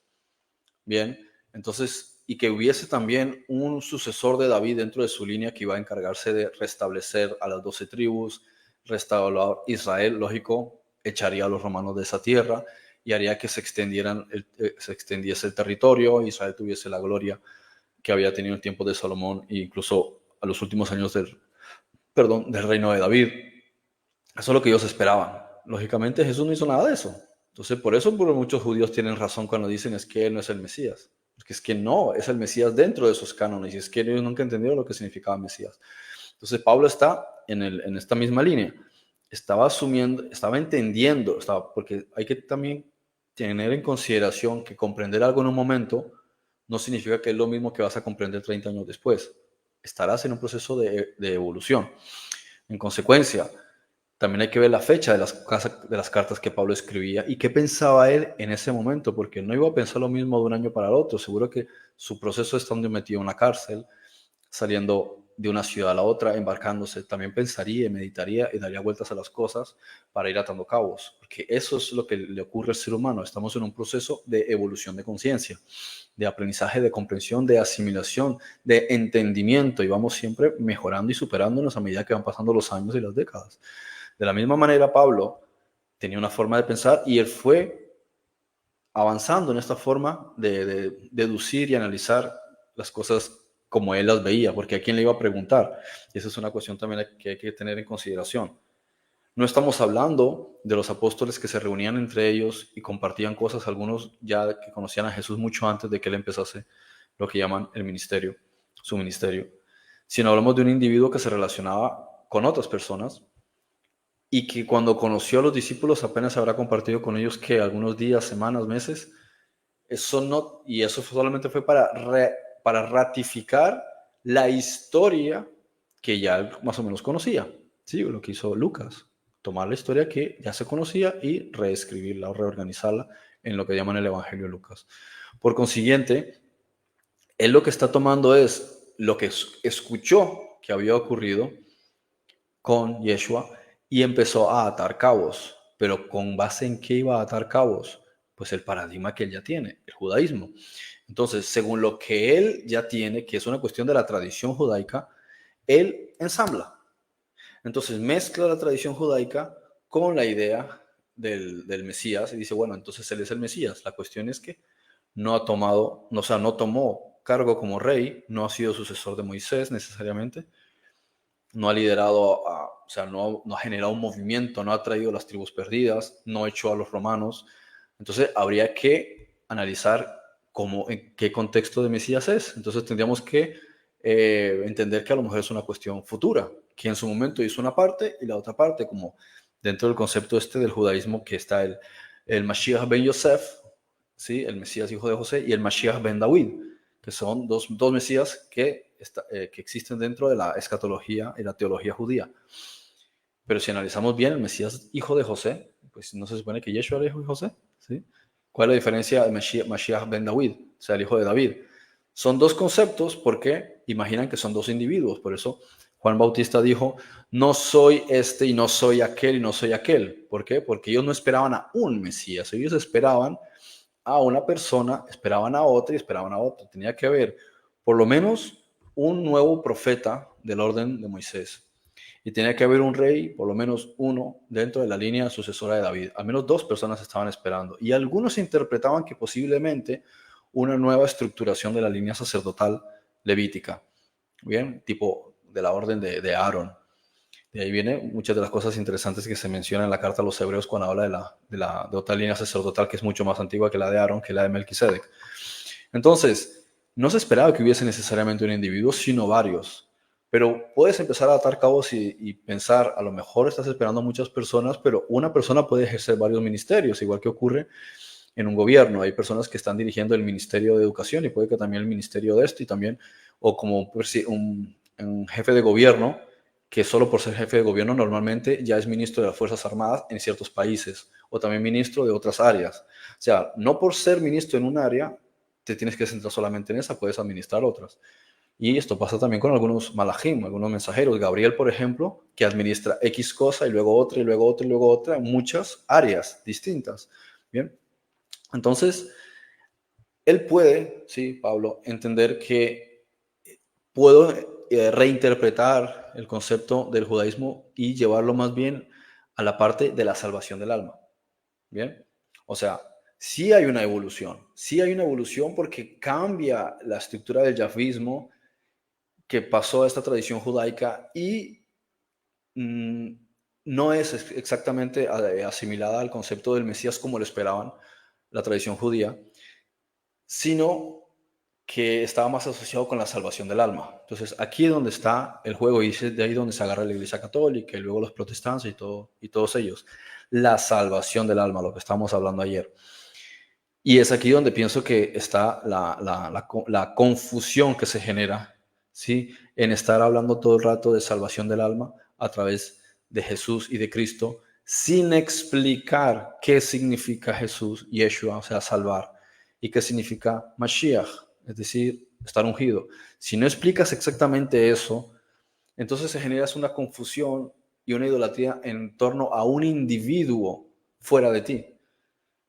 Bien, entonces, y que hubiese también un sucesor de David dentro de su línea que iba a encargarse de restablecer a las 12 tribus, restaurar Israel, lógico, echaría a los romanos de esa tierra y haría que se extendiese el territorio, Israel tuviese la gloria que había tenido en tiempos de Salomón e incluso a los últimos años del reino de David. Eso es lo que ellos esperaban. Lógicamente Jesús no hizo nada de eso. Entonces, por eso muchos judíos tienen razón cuando dicen es que él no es el Mesías. Porque es que no, es el Mesías dentro de esos cánones. Y es que ellos nunca entendieron lo que significaba Mesías. Entonces, Pablo está en esta misma línea. Estaba asumiendo, estaba entendiendo, porque hay que también tener en consideración que comprender algo en un momento no significa que es lo mismo que vas a comprender 30 años después. Estarás en un proceso de evolución. En consecuencia, también hay que ver la fecha de las cartas que Pablo escribía y qué pensaba él en ese momento, porque no iba a pensar lo mismo de un año para el otro. Seguro que su proceso estando metido en una cárcel, saliendo de una ciudad a la otra, embarcándose, también pensaría y meditaría y daría vueltas a las cosas para ir atando cabos, porque eso es lo que le ocurre al ser humano. Estamos en un proceso de evolución de conciencia, de aprendizaje, de comprensión, de asimilación, de entendimiento, y vamos siempre mejorando y superándonos a medida que van pasando los años y las décadas. De la misma manera, Pablo tenía una forma de pensar y él fue avanzando en esta forma de deducir y analizar las cosas como él las veía, porque a quién le iba a preguntar. Y esa es una cuestión también que hay que tener en consideración. No estamos hablando de los apóstoles que se reunían entre ellos y compartían cosas, algunos ya que conocían a Jesús mucho antes de que él empezase lo que llaman el ministerio, su ministerio, sino hablamos de un individuo que se relacionaba con otras personas y que cuando conoció a los discípulos apenas habrá compartido con ellos que algunos días, semanas, meses. Eso no, y eso solamente fue para ratificar la historia que ya más o menos conocía, ¿sí? Lo que hizo Lucas, tomar la historia que ya se conocía y reescribirla o reorganizarla en lo que llaman el Evangelio de Lucas. Por consiguiente, él lo que está tomando es lo que escuchó que había ocurrido con Yeshua y empezó a atar cabos. Pero ¿con base en qué iba a atar cabos? Pues el paradigma que él ya tiene, el judaísmo. Entonces, según lo que él ya tiene, que es una cuestión de la tradición judaica, él ensambla. Entonces mezcla la tradición judaica con la idea del Mesías y dice, bueno, entonces él es el Mesías. La cuestión es que no ha tomado, o sea, no tomó cargo como rey, no ha sido sucesor de Moisés necesariamente, no ha liderado, o sea, no ha generado un movimiento, no ha traído las tribus perdidas, no echó a los romanos. Entonces habría que analizar en qué contexto de Mesías es. Entonces tendríamos que entender que a lo mejor es una cuestión futura, que en su momento hizo una parte y la otra parte, como dentro del concepto este del judaísmo, que está el Mashiach ben Yosef, ¿sí? El Mesías hijo de José, y el Mashiach ben David, que son dos Mesías que existen dentro de la escatología y la teología judía. Pero si analizamos bien, el Mesías hijo de José, pues no se supone que Yeshua era hijo de José, ¿sí? ¿Cuál es la diferencia de Mashiach ben David, o sea, el hijo de David? Son dos conceptos porque imaginan que son dos individuos. Por eso Juan Bautista dijo, no soy este y no soy aquel y no soy aquel. ¿Por qué? Porque ellos no esperaban a un Mesías, ellos esperaban a una persona, esperaban a otra y esperaban a otra. Tenía que haber por lo menos un nuevo profeta del orden de Moisés. Y tenía que haber un rey, por lo menos uno, dentro de la línea sucesora de David. Al menos dos personas estaban esperando. Y algunos interpretaban que posiblemente una nueva estructuración de la línea sacerdotal levítica. Bien, tipo de la orden de Aarón. De ahí vienen muchas de las cosas interesantes que se mencionan en la carta a los hebreos cuando habla de otra línea sacerdotal que es mucho más antigua que la de Aarón, que la de Melquisedec. Entonces, no se esperaba que hubiese necesariamente un individuo, sino varios. Pero puedes empezar a atar cabos y pensar, a lo mejor estás esperando a muchas personas, pero una persona puede ejercer varios ministerios, igual que ocurre en un gobierno. Hay personas que están dirigiendo el Ministerio de Educación y puede que también el Ministerio de esto y también, o como un jefe de gobierno, que solo por ser jefe de gobierno normalmente ya es ministro de las Fuerzas Armadas en ciertos países, o también ministro de otras áreas. O sea, no por ser ministro en un área, te tienes que centrar solamente en esa, puedes administrar otras. Y esto pasa también con algunos malajim, algunos mensajeros. Gabriel, por ejemplo, que administra X cosa y luego otra y luego otra y luego otra en muchas áreas distintas. Bien. Entonces, él puede, sí, Pablo, entender que puedo reinterpretar el concepto del judaísmo y llevarlo más bien a la parte de la salvación del alma. Bien. O sea, sí hay una evolución porque cambia la estructura del yahvismo que pasó a esta tradición judaica y no es exactamente asimilada al concepto del Mesías como lo esperaban la tradición judía, sino que estaba más asociado con la salvación del alma. Entonces, aquí es donde está el juego y es de ahí donde se agarra la Iglesia Católica y luego los protestantes y todos ellos. La salvación del alma, lo que estábamos hablando ayer. Y es aquí donde pienso que está la confusión que se genera, ¿sí? En estar hablando todo el rato de salvación del alma a través de Jesús y de Cristo, sin explicar qué significa Jesús, Yeshua, o sea, salvar, y qué significa Mashiach, es decir, estar ungido. Si no explicas exactamente eso, entonces se genera una confusión y una idolatría en torno a un individuo fuera de ti.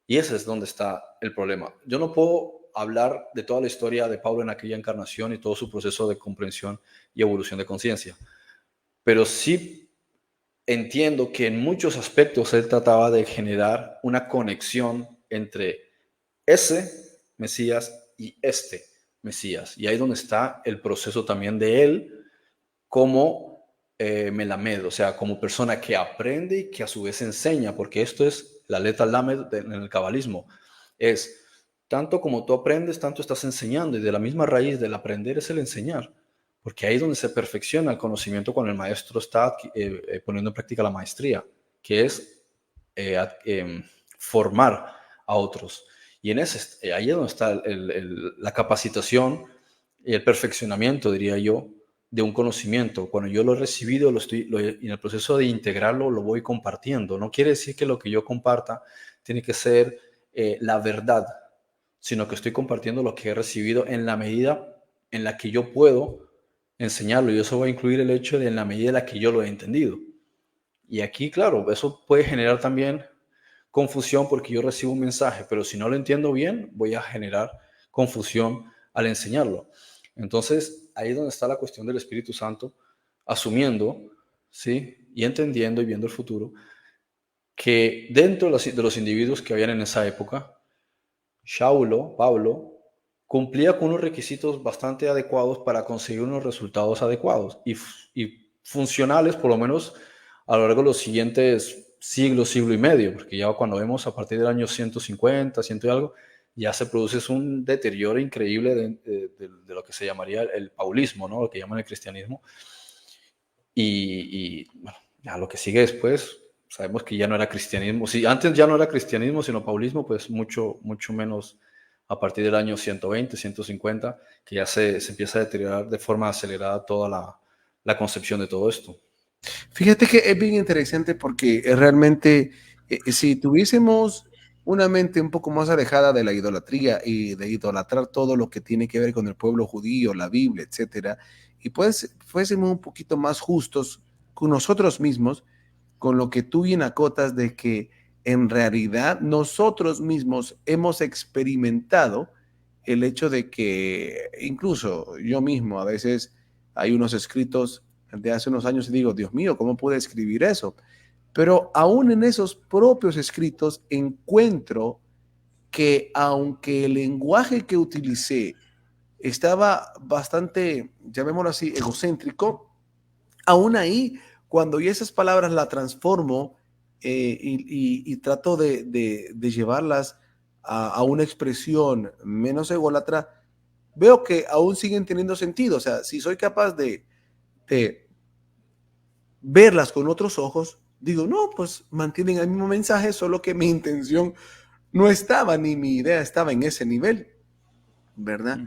Y ese es donde está el problema. Yo no puedo hablar de toda la historia de Pablo en aquella encarnación y todo su proceso de comprensión y evolución de conciencia, pero sí entiendo que en muchos aspectos él trataba de generar una conexión entre ese Mesías y este Mesías. Y ahí es donde está el proceso también de él como Melamed, o sea, como persona que aprende y que a su vez enseña, porque esto es la letra Lamed en el cabalismo. Es tanto como tú aprendes, tanto estás enseñando, y de la misma raíz del aprender es el enseñar, porque ahí es donde se perfecciona el conocimiento cuando el maestro está poniendo en práctica la maestría, que es formar a otros. Y ahí es donde está la capacitación y el perfeccionamiento, diría yo, de un conocimiento. Cuando yo lo he recibido, en el proceso de integrarlo, lo voy compartiendo. No quiere decir que lo que yo comparta tiene que ser la verdad, sino que estoy compartiendo lo que he recibido en la medida en la que yo puedo enseñarlo. Y eso va a incluir el hecho de en la medida en la que yo lo he entendido. Y aquí, claro, eso puede generar también confusión porque yo recibo un mensaje, pero si no lo entiendo bien, voy a generar confusión al enseñarlo. Entonces, ahí es donde está la cuestión del Espíritu Santo, asumiendo, ¿sí? Y entendiendo y viendo el futuro, que dentro de los individuos que habían en esa época, Pablo, cumplía con unos requisitos bastante adecuados para conseguir unos resultados adecuados y funcionales, por lo menos a lo largo de los siguientes siglo y medio, porque ya cuando vemos a partir del año 150, 100 y algo, ya se produce un deterioro increíble de lo que se llamaría el paulismo, ¿no? Lo que llaman el cristianismo. Y bueno, ya lo que sigue después, sabemos que ya no era cristianismo. Si antes ya no era cristianismo, sino paulismo, pues mucho menos a partir del año 120, 150, que ya se empieza a deteriorar de forma acelerada toda la concepción de todo esto. Fíjate que es bien interesante porque realmente si tuviésemos una mente un poco más alejada de la idolatría y de idolatrar todo lo que tiene que ver con el pueblo judío, la Biblia, etcétera, y pues fuésemos un poquito más justos con nosotros mismos, con lo que tú bien acotas de que en realidad nosotros mismos hemos experimentado el hecho de que incluso yo mismo a veces hay unos escritos de hace unos años y digo, Dios mío, ¿cómo pude escribir eso? Pero aún en esos propios escritos encuentro que aunque el lenguaje que utilicé estaba bastante, llamémoslo así, egocéntrico, aún ahí, cuando yo esas palabras las transformo y trato de llevarlas a una expresión menos ególatra, veo que aún siguen teniendo sentido. O sea, si soy capaz de verlas con otros ojos, digo, no, pues mantienen el mismo mensaje, solo que mi intención no estaba, ni mi idea estaba en ese nivel, ¿verdad?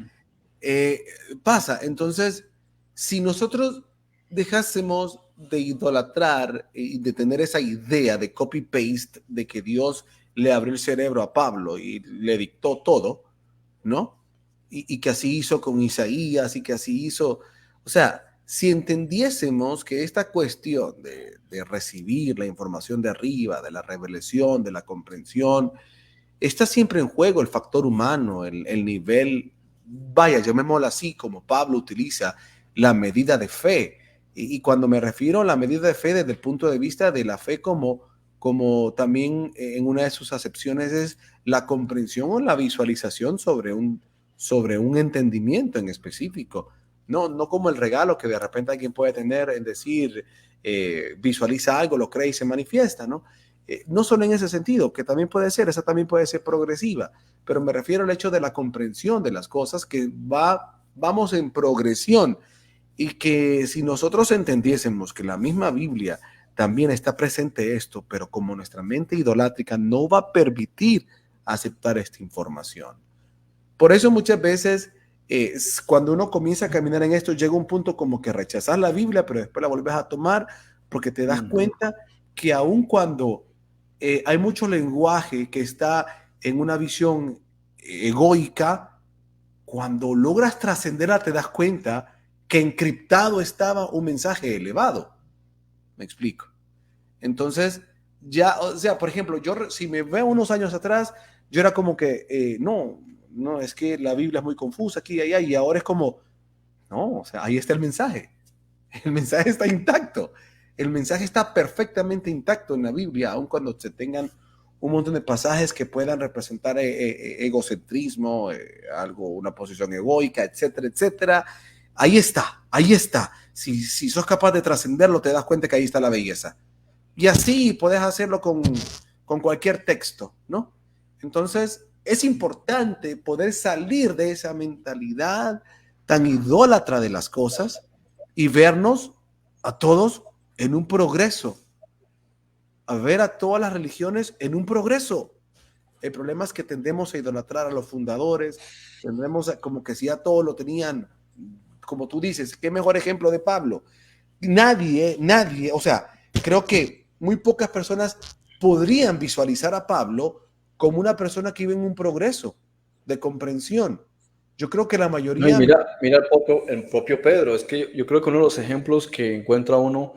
Pasa, entonces, si nosotros dejásemos de idolatrar y de tener esa idea de copy-paste, de que Dios le abrió el cerebro a Pablo y le dictó todo, ¿no? Y que así hizo con Isaías y que así hizo, o sea, si entendiésemos que esta cuestión de recibir la información de arriba, de la revelación, de la comprensión, está siempre en juego el factor humano, el nivel, vaya, llamémoslo así, como Pablo utiliza la medida de fe. Y cuando me refiero a la medida de fe desde el punto de vista de la fe como también en una de sus acepciones es la comprensión o la visualización sobre un entendimiento en específico. No como el regalo que de repente alguien puede tener en decir, visualiza algo, lo cree y se manifiesta, ¿no? No solo en ese sentido, que también puede ser, esa también puede ser progresiva, pero me refiero al hecho de la comprensión de las cosas que vamos en progresión y que si nosotros entendiésemos que la misma Biblia también está presente esto, pero como nuestra mente idolátrica no va a permitir aceptar esta información. Por eso muchas veces cuando uno comienza a caminar en esto llega un punto como que rechazas la Biblia, pero después la vuelves a tomar porque te das cuenta que aun cuando hay mucho lenguaje que está en una visión egoica, cuando logras trascenderla te das cuenta que encriptado estaba un mensaje elevado. Me explico. Entonces, ya, o sea, por ejemplo, yo si me veo unos años atrás, yo era como que, no, es que la Biblia es muy confusa aquí y allá, y ahora es como, no, o sea, ahí está el mensaje. El mensaje está intacto. El mensaje está perfectamente intacto en la Biblia, aun cuando se tengan un montón de pasajes que puedan representar egocentrismo, algo, una posición egoica, etcétera, etcétera. Ahí está, ahí está. Si sos capaz de trascenderlo, te das cuenta que ahí está la belleza. Y así puedes hacerlo con cualquier texto, ¿no? Entonces, es importante poder salir de esa mentalidad tan idólatra de las cosas y vernos a todos en un progreso, a ver a todas las religiones en un progreso. El problema es que tendemos a idolatrar a los fundadores, tendemos a, como que si ya todo lo tenían como tú dices, qué mejor ejemplo de Pablo. Nadie, o sea, creo que muy pocas personas podrían visualizar a Pablo como una persona que vive en un progreso de comprensión. Yo creo que la No, y mayoría... mira el propio Pedro. Es que yo creo que uno de los ejemplos que encuentra uno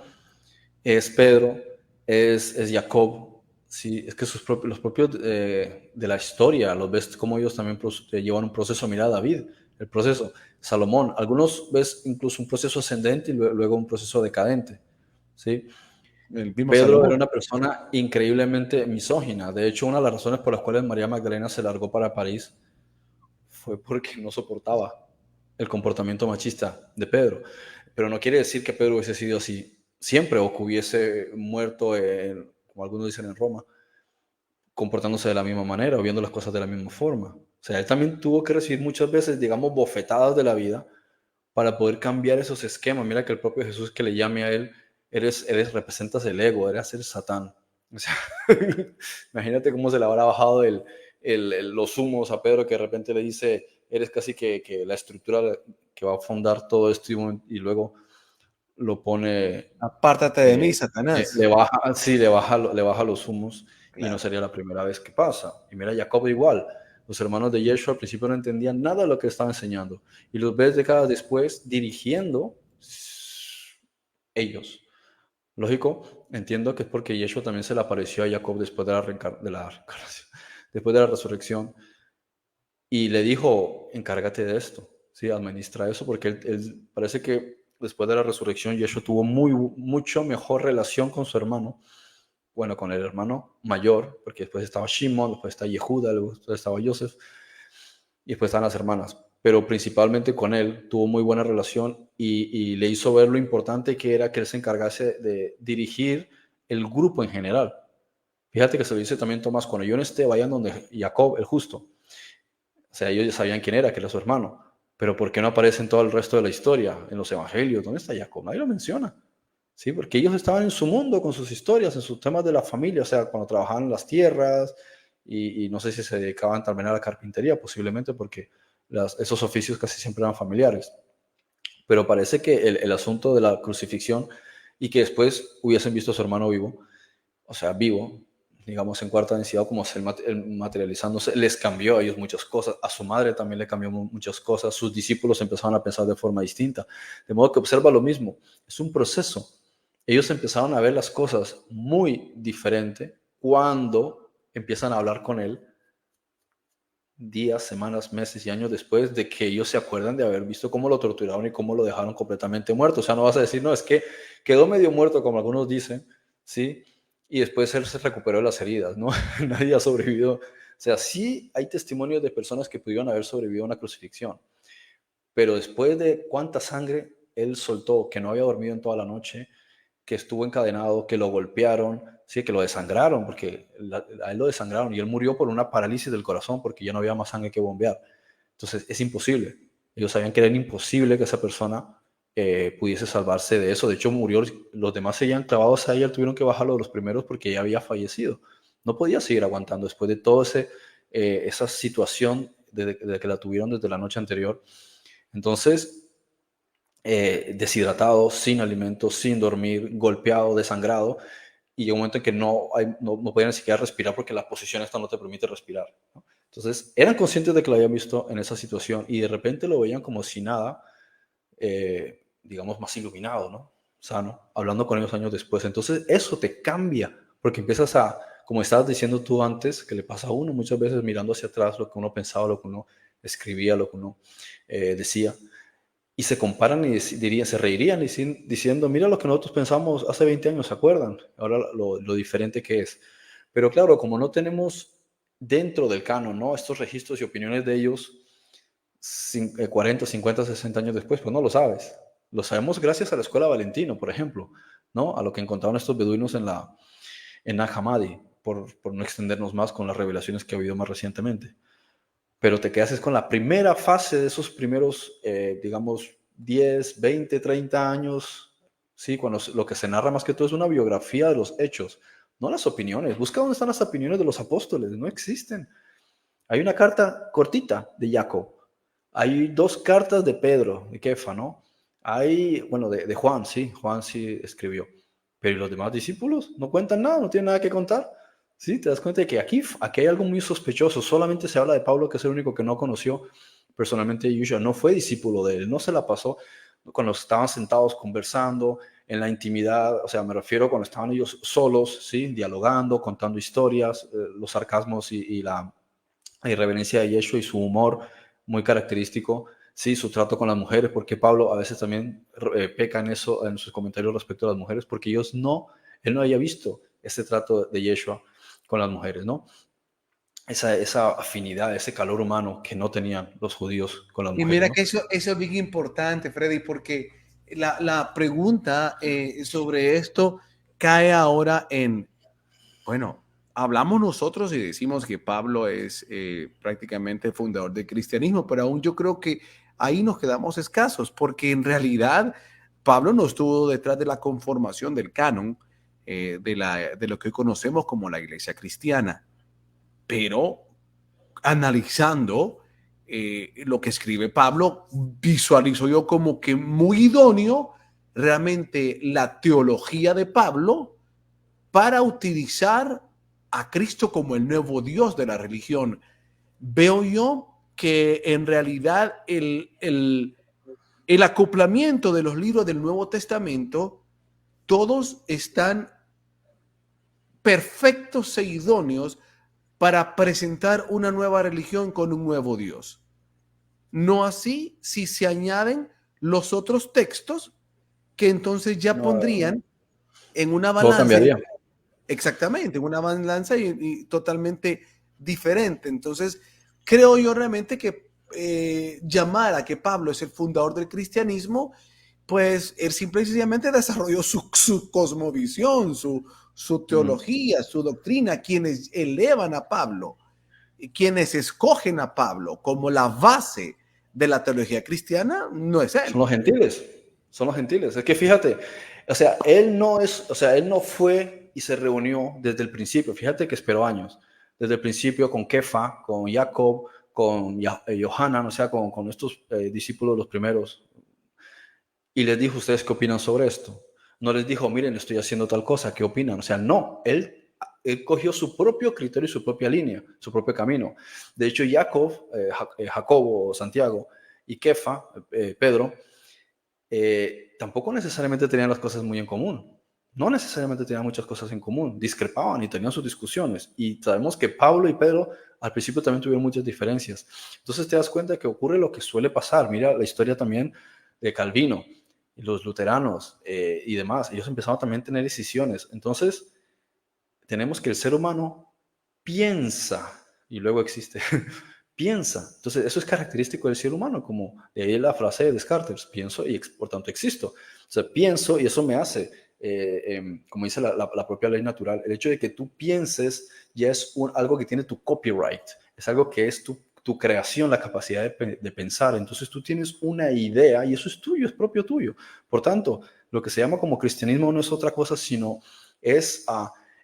es Pedro, es Jacob. Sí, es que los propios de la historia, los ves como ellos también llevan un proceso. Mira David, el proceso. Salomón, algunos ves incluso un proceso ascendente y luego un proceso decadente. ¿Sí? El mismo Pedro Salomón. era una persona increíblemente misógina. De hecho, una de las razones por las cuales María Magdalena se largó para París fue porque no soportaba el comportamiento machista de Pedro. Pero no quiere decir que Pedro hubiese sido así siempre o que hubiese muerto, como algunos dicen en Roma, comportándose de la misma manera o viendo las cosas de la misma forma. O sea, él también tuvo que recibir muchas veces, digamos, bofetadas de la vida para poder cambiar esos esquemas. Mira que el propio Jesús que le llame a él, representas el ego, eres el Satán. O sea, imagínate cómo se le habrá bajado los humos a Pedro, que de repente le dice, eres casi que la estructura que va a fundar todo esto, y luego lo pone, Apártate de mí, Satanás. le baja, sí, le baja los humos, y no Claro. sería la primera vez que pasa. Y mira, Jacob igual. Los hermanos de Yeshua al principio no entendían nada de lo que estaba enseñando. Y los ves décadas después dirigiendo ellos. Lógico, entiendo que es porque Yeshua también se le apareció a Jacob después de la reencarnación, después de la resurrección, y le dijo, encárgate de esto, ¿sí? Administra eso, porque él parece que después de la resurrección Yeshua tuvo mucho mejor relación con su hermano, bueno, con el hermano mayor, porque después estaba Shimon, después está Yehuda, después estaba Joseph, y después están las hermanas. Pero principalmente con él tuvo muy buena relación, y le hizo ver lo importante que era que él se encargase de dirigir el grupo en general. Fíjate que se lo dice también Tomás, cuando yo no esté, vayan donde Jacob, el justo. O sea, ellos ya sabían quién era, que era su hermano. Pero ¿por qué no aparece en todo el resto de la historia, en los evangelios? ¿Dónde está Jacob? Nadie lo menciona. ¿Sí? Porque ellos estaban en su mundo, con sus historias, en sus temas de la familia, o sea, cuando trabajaban en las tierras, y no sé si se dedicaban también a la carpintería, posiblemente porque esos oficios casi siempre eran familiares. Pero parece que el asunto de la crucifixión, y que después hubiesen visto a su hermano vivo, o sea, vivo, digamos, en cuarta densidad, como materializándose, les cambió a ellos muchas cosas. A su madre también le cambió muchas cosas. Sus discípulos empezaron a pensar de forma distinta. De modo que observa lo mismo. Es un proceso. Ellos empezaron a ver las cosas muy diferente cuando empiezan a hablar con él días, semanas, meses y años después de que ellos se acuerdan de haber visto cómo lo torturaron y cómo lo dejaron completamente muerto. O sea, no vas a decir, no, es que quedó medio muerto, como algunos dicen, ¿sí? Y después él se recuperó de las heridas, ¿no? Nadie ha sobrevivido. O sea, sí hay testimonios de personas que pudieron haber sobrevivido a una crucifixión, pero después de cuánta sangre él soltó, que no había dormido en toda la noche, que estuvo encadenado, que lo golpearon, sí, que lo desangraron, porque a él lo desangraron y él murió por una parálisis del corazón porque ya no había más sangre que bombear. Entonces es imposible. Ellos sabían que era imposible que esa persona pudiese salvarse de eso. De hecho, murió, los demás seguían clavados a ella, tuvieron que bajarlo de los primeros porque ya había fallecido. No podía seguir aguantando después de toda esa situación de que la tuvieron desde la noche anterior. Entonces, deshidratado, sin alimentos, sin dormir, golpeado, desangrado, y llega un momento en que no podían ni siquiera respirar porque la posición esta no te permite respirar, ¿no? Entonces, eran conscientes de que lo habían visto en esa situación y de repente lo veían como si nada, digamos, más iluminado, ¿no? Sano, hablando con ellos años después. Entonces, eso te cambia porque empiezas a, como estabas diciendo tú antes, que le pasa a uno muchas veces mirando hacia atrás lo que uno pensaba, lo que uno escribía, lo que uno decía, y se comparan y se reirían diciendo, mira lo que nosotros pensamos hace 20 años, ¿se acuerdan? Ahora lo diferente que es. Pero claro, como no tenemos dentro del canon, ¿no?, estos registros y opiniones de ellos 40, 50, 60 años después, pues no lo sabes. Lo sabemos gracias a la escuela Valentino, por ejemplo, ¿no?, a lo que encontraron estos beduinos en Nag Hammadi, por no extendernos más con las revelaciones que ha habido más recientemente. Pero te quedas con la primera fase de esos primeros, digamos, 10, 20, 30 años, ¿sí? Cuando lo que se narra más que todo es una biografía de los hechos, no las opiniones. Busca dónde están las opiniones de los apóstoles, no existen. Hay una carta cortita de Jacob Hay dos cartas de Pedro, de Kefa, ¿no? Hay, bueno, de Juan sí escribió. Pero ¿y los demás discípulos? No cuentan nada, no tienen nada que contar. Sí, te das cuenta de que aquí hay algo muy sospechoso. Solamente se habla de Pablo, que es el único que no conoció personalmente a Yeshua. No fue discípulo de él, no se la pasó cuando estaban sentados conversando en la intimidad. O sea, me refiero cuando estaban ellos solos, ¿sí? Dialogando, contando historias, los sarcasmos y la irreverencia de Yeshua y su humor muy característico. Sí, su trato con las mujeres, porque Pablo a veces también peca en eso, en sus comentarios respecto a las mujeres, porque él no había visto ese trato de Yeshua con las mujeres, ¿no? Esa afinidad, ese calor humano que no tenían los judíos con las Y mujeres, mira ¿no? que eso es bien importante, Freddy, porque la pregunta sobre esto cae ahora en, bueno, hablamos nosotros y decimos que Pablo es prácticamente el fundador del cristianismo, pero aún yo creo que ahí nos quedamos escasos, porque en realidad Pablo no estuvo detrás de la conformación del canon de lo que hoy conocemos como la iglesia cristiana, pero analizando lo que escribe Pablo, visualizo yo como que muy idóneo realmente la teología de Pablo para utilizar a Cristo como el nuevo Dios de la religión. Veo yo que en realidad el acoplamiento de los libros del Nuevo Testamento, todos están perfectos e idóneos para presentar una nueva religión con un nuevo Dios. No así si se añaden los otros textos que entonces ya No, pondrían en una todo balanza, cambiaría. exactamente, en una balanza y totalmente diferente. Entonces, creo yo realmente que llamar a que Pablo es el fundador del cristianismo, pues él simple y sencillamente desarrolló su cosmovisión, su teología, su doctrina, quienes elevan a Pablo, quienes escogen a Pablo como la base de la teología cristiana, no es Son él. los gentiles, son los gentiles. Es que fíjate, o sea, él no fue y se reunió desde el principio. Fíjate que esperó años. Desde el principio con Kefa, con Jacob, con Johanan, o sea, con estos discípulos los primeros. Y les dijo, ¿ustedes qué opinan sobre esto? No les dijo, miren, estoy haciendo tal cosa, ¿qué opinan? O sea, no, él cogió su propio criterio y su propia línea, su propio camino. De hecho, Jacobo, Santiago y Kefa, Pedro, tampoco necesariamente tenían las cosas muy en común. No necesariamente tenían muchas cosas en común. Discrepaban y tenían sus discusiones. Y sabemos que Pablo y Pedro al principio también tuvieron muchas diferencias. Entonces te das cuenta que ocurre lo que suele pasar. Mira la historia también de Calvino y los luteranos y demás. Ellos empezaron también a tener decisiones. Entonces tenemos que el ser humano piensa y luego existe. Piensa. Entonces, eso es característico del ser humano, como de ahí la frase de Descartes, pienso y por tanto existo. O sea, pienso y eso me hace, como dice la propia ley natural, el hecho de que tú pienses ya es algo que tiene tu copyright, es algo que es tu creación, la capacidad de pensar. Entonces tú tienes una idea y eso es tuyo, es propio tuyo. Por tanto, lo que se llama como cristianismo no es otra cosa, sino es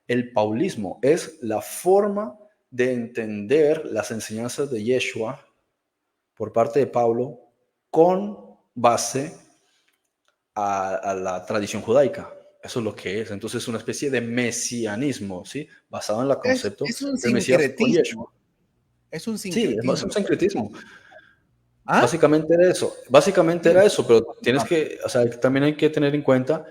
el paulismo, es la forma de entender las enseñanzas de Yeshua por parte de Pablo con base a la tradición judaica. Eso es lo que es. Entonces es una especie de mesianismo, ¿sí? Basado en el concepto Es un del Mesías con Yeshua. sincretismo. Es un Sí, es más un sincretismo. sincretismo. ¿Ah? Básicamente era eso. Básicamente Sí. era eso, pero tienes que, o sea, también hay que tener en cuenta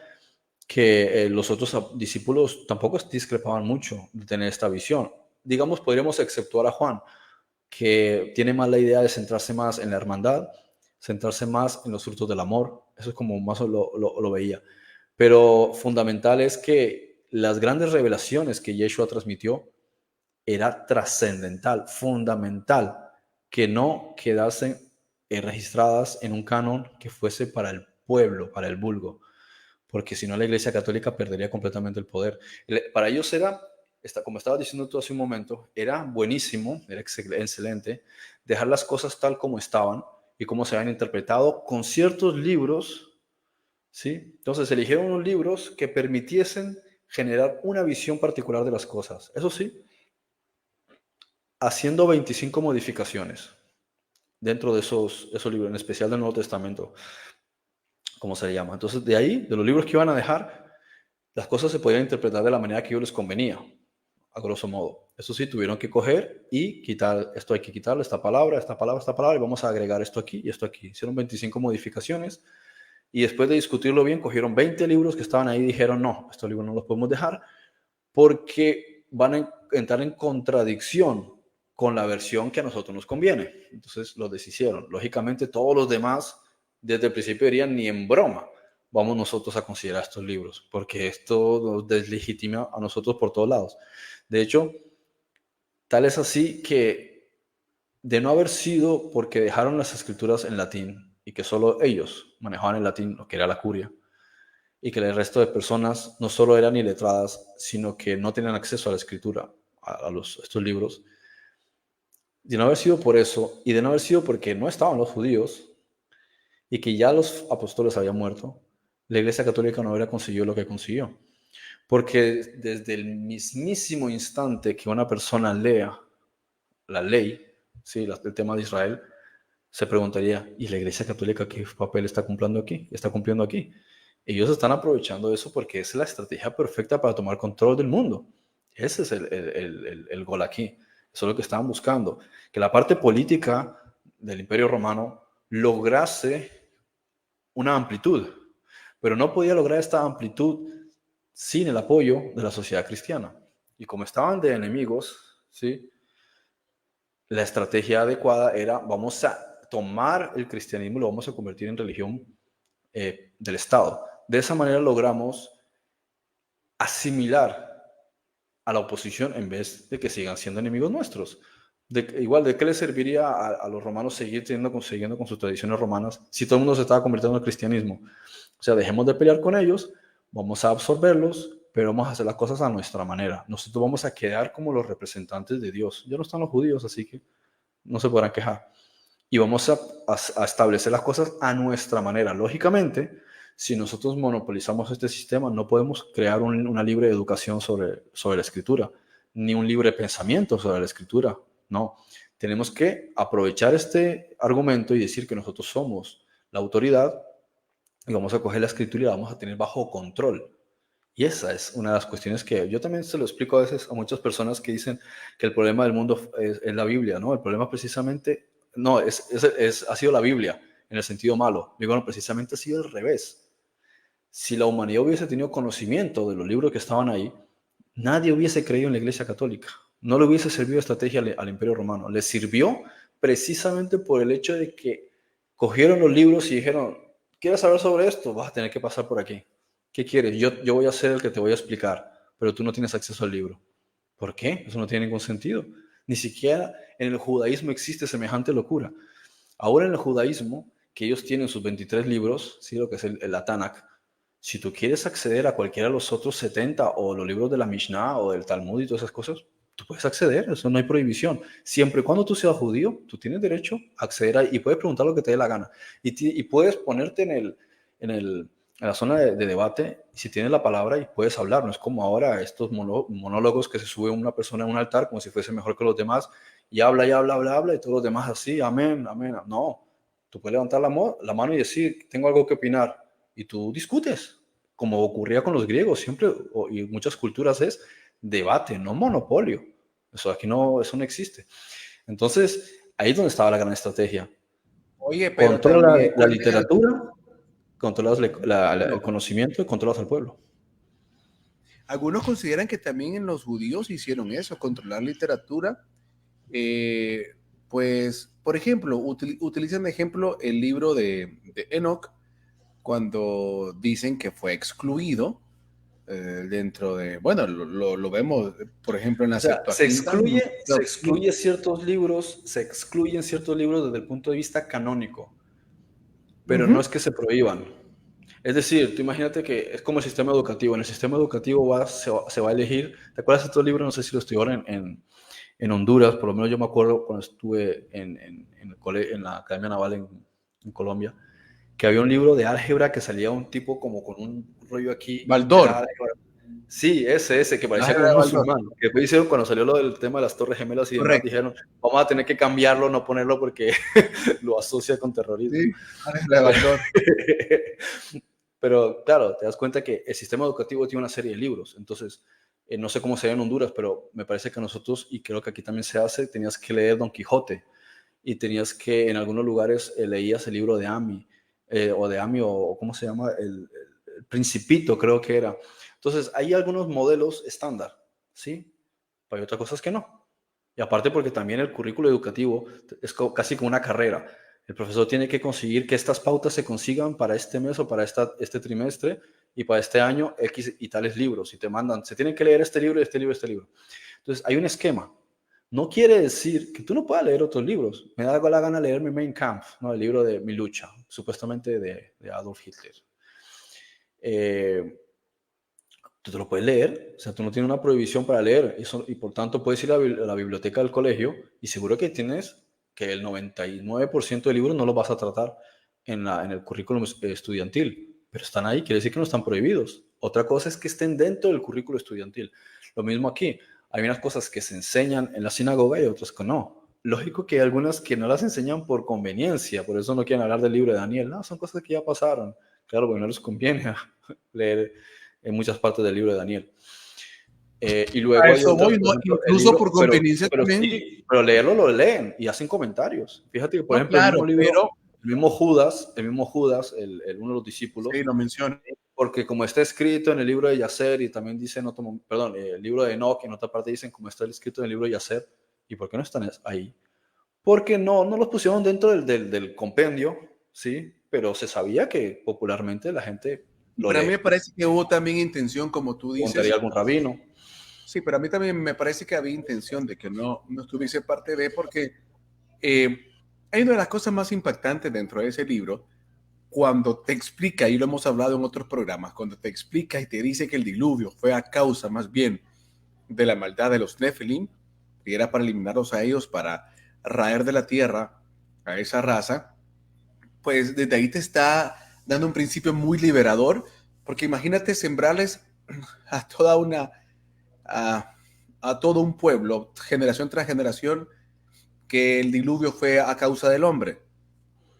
que los otros discípulos tampoco discrepaban mucho de tener esta visión. Digamos, podríamos exceptuar a Juan, que tiene más la idea de centrarse más en la hermandad, centrarse más en los frutos del amor. Eso es como más lo veía. Pero fundamental es que las grandes revelaciones que Yeshua transmitió era trascendental, fundamental, que no quedasen registradas en un canon que fuese para el pueblo, para el vulgo, porque si no la Iglesia Católica perdería completamente el poder. Para ellos era, como estaba diciendo tú hace un momento, era buenísimo, era excelente dejar las cosas tal como estaban y como se habían interpretado con ciertos libros, ¿sí? Entonces eligieron unos libros que permitiesen generar una visión particular de las cosas. Eso sí, haciendo 25 modificaciones. dentro de esos libros, en especial del Nuevo Testamento, como se le llama. Entonces, de ahí, de los libros que iban a dejar, las cosas se podían interpretar de la manera que a ellos les convenía, a grosso modo. Eso sí, tuvieron que coger y quitar, esto hay que quitarle, esta palabra, esta palabra, esta palabra, y vamos a agregar esto aquí y esto aquí. Hicieron 25 modificaciones y después de discutirlo bien, cogieron 20 libros que estaban ahí y dijeron, no, estos libros no los podemos dejar porque van a entrar en contradicción con la versión que a nosotros nos conviene. Entonces los deshicieron. Lógicamente todos los demás desde el principio dirían, ni en broma vamos nosotros a considerar estos libros, porque esto nos deslegitima a nosotros por todos lados. De hecho, tal es así que de no haber sido porque dejaron las escrituras en latín y que solo ellos manejaban el latín, lo que era la curia, y que el resto de personas no solo eran iletradas, sino que no tenían acceso a la escritura, estos libros. De no haber sido por eso, y de no haber sido porque no estaban los judíos, y que ya los apóstoles habían muerto, la Iglesia Católica no hubiera conseguido lo que consiguió. Porque desde el mismísimo instante que una persona lea la ley, ¿sí? El tema de Israel, se preguntaría, ¿y la Iglesia Católica qué papel está cumpliendo aquí? ¿Está cumpliendo aquí? Ellos están aprovechando eso porque es la estrategia perfecta para tomar control del mundo. Ese es el gol aquí. Eso es lo que estaban buscando. Que la parte política del Imperio Romano lograse una amplitud, pero no podía lograr esta amplitud sin el apoyo de la sociedad cristiana. Y como estaban de enemigos, ¿sí? La estrategia adecuada era, vamos a tomar el cristianismo y lo vamos a convertir en religión del Estado. De esa manera logramos asimilar a la oposición en vez de que sigan siendo enemigos nuestros. Igual, ¿de qué les serviría a los romanos seguir siguiendo con sus tradiciones romanas si todo el mundo se estaba convirtiendo al cristianismo? O sea, dejemos de pelear con ellos, vamos a absorberlos, pero vamos a hacer las cosas a nuestra manera. Nosotros vamos a quedar como los representantes de Dios. Ya no están los judíos, así que no se podrán quejar. Y vamos a establecer las cosas a nuestra manera. Lógicamente, si nosotros monopolizamos este sistema, no podemos crear una libre educación sobre la escritura, ni un libre pensamiento sobre la escritura. No, tenemos que aprovechar este argumento y decir que nosotros somos la autoridad y vamos a coger la escritura y la vamos a tener bajo control. Y esa es una de las cuestiones que yo también se lo explico a veces a muchas personas que dicen que el problema del mundo es la Biblia, ¿no? El problema precisamente, no, ha sido la Biblia en el sentido malo. Digo, no, precisamente ha sido al revés. Si la humanidad hubiese tenido conocimiento de los libros que estaban ahí, nadie hubiese creído en la Iglesia Católica. No le hubiese servido estrategia al Imperio Romano. Le sirvió precisamente por el hecho de que cogieron los libros y dijeron, ¿quieres saber sobre esto? Vas a tener que pasar por aquí. ¿Qué quieres? Yo voy a ser el que te voy a explicar, pero tú no tienes acceso al libro. ¿Por qué? Eso no tiene ningún sentido. Ni siquiera en el judaísmo existe semejante locura. Ahora en el judaísmo, que ellos tienen sus 23 libros, ¿sí? Lo que es la Tanakh, si tú quieres acceder a cualquiera de los otros 70 o los libros de la Mishnah o del Talmud y todas esas cosas, tú puedes acceder, eso no hay prohibición. Siempre y cuando tú seas judío, tú tienes derecho a acceder y puedes preguntar lo que te dé la gana. Y puedes ponerte en la zona de debate, si tienes la palabra y puedes hablar. No es como ahora estos monólogos que se sube una persona en un altar como si fuese mejor que los demás y habla y habla, habla, habla y todos los demás así, amén, amén. No, tú puedes levantar la mano y decir, tengo algo que opinar. Y tú discutes, como ocurría con los griegos siempre, y muchas culturas es debate, no monopolio. Eso eso no existe. Entonces, ahí es donde estaba la gran estrategia. Oye, pero Controla también, la literatura, controlas el conocimiento y controlas al pueblo. algunos consideran que también en los judíos hicieron eso, controlar literatura. Pues, por ejemplo, utilizan de ejemplo el libro de Enoch, cuando dicen que fue excluido dentro de, bueno, lo vemos, por ejemplo, en la Septuaginta. Se excluyen ciertos libros desde el punto de vista canónico, pero no es que se prohíban. Es decir, tú imagínate que es como el sistema educativo. En el sistema educativo se va a elegir, ¿te acuerdas de estos libros? No sé si lo estudiaron en Honduras, por lo menos yo me acuerdo cuando estuve en la Academia Naval en Colombia, que había un libro de álgebra que salía un tipo como con un rollo aquí. Baldor. Sí, ese que parecía como de un Baldor. musulmán. Que después hicieron, cuando salió lo del tema de las Torres Gemelas y demás, Correcto. dijeron, vamos a tener que cambiarlo, no ponerlo porque lo asocia con terrorismo. Sí, de Baldor. Pero claro, te das cuenta que el sistema educativo tiene una serie de libros. Entonces, no sé cómo sería en Honduras, pero me parece que nosotros, y creo que aquí también se hace, tenías que leer Don Quijote y tenías que, en algunos lugares, leías el libro de Ami, o ¿cómo se llama? El Principito, creo que era. Entonces, hay algunos modelos estándar, ¿sí? Pero hay otras cosas que no. Y aparte porque también el currículo educativo es casi como una carrera. El profesor tiene que conseguir que estas pautas se consigan para este mes o para este trimestre y para este año X y tales libros. Y te mandan, se tienen que leer este libro, este libro, este libro. Entonces, hay un esquema. No quiere decir que tú no puedas leer otros libros. Me da la gana leer mi Mein Kampf, ¿no? El libro de Mi Lucha, supuestamente de Adolf Hitler. Tú te lo puedes leer, o sea, tú no tienes una prohibición para leer y por tanto puedes ir a la biblioteca del colegio y seguro que tienes que el 99% de libros no los vas a tratar en el currículum estudiantil, pero están ahí, quiere decir que no están prohibidos. Otra cosa es que estén dentro del currículo estudiantil. Lo mismo aquí, hay unas cosas que se enseñan en la sinagoga y otras que no. Lógico que hay algunas que no las enseñan por conveniencia, por eso no quieren hablar del libro de Daniel. No, son cosas que ya pasaron. Claro, porque no les conviene leer en muchas partes del libro de Daniel. Y luego A hay eso otras, voy, por ¿no? ejemplo, el Incluso libro, por conveniencia pero también. sí, pero leerlo lo leen y hacen comentarios. Fíjate que, por No, ejemplo, el claro, mismo libro, pero el mismo Judas, uno de los discípulos, sí, lo menciono. porque como está escrito en el libro de Yacer y también dice el libro de Enoch, en otra parte dicen como está escrito en el libro de Yacer, ¿y por qué no están ahí? Porque no los pusieron dentro del compendio, ¿sí? Pero se sabía que popularmente la gente lo Pero a mí lee. me parece que hubo también intención, como tú Preguntaría dices. a algún rabino. Sí, pero a mí también me parece que había intención de que no estuviese parte de, porque hay una de las cosas más impactantes dentro de ese libro, cuando te explica, y lo hemos hablado en otros programas, cuando te explica y te dice que el diluvio fue a causa más bien de la maldad de los Nephilim, y era para eliminarlos a ellos, para raer de la tierra a esa raza, pues desde ahí te está dando un principio muy liberador, porque imagínate sembrarles a toda una, a, a todo un pueblo, generación tras generación, que el diluvio fue a causa del hombre.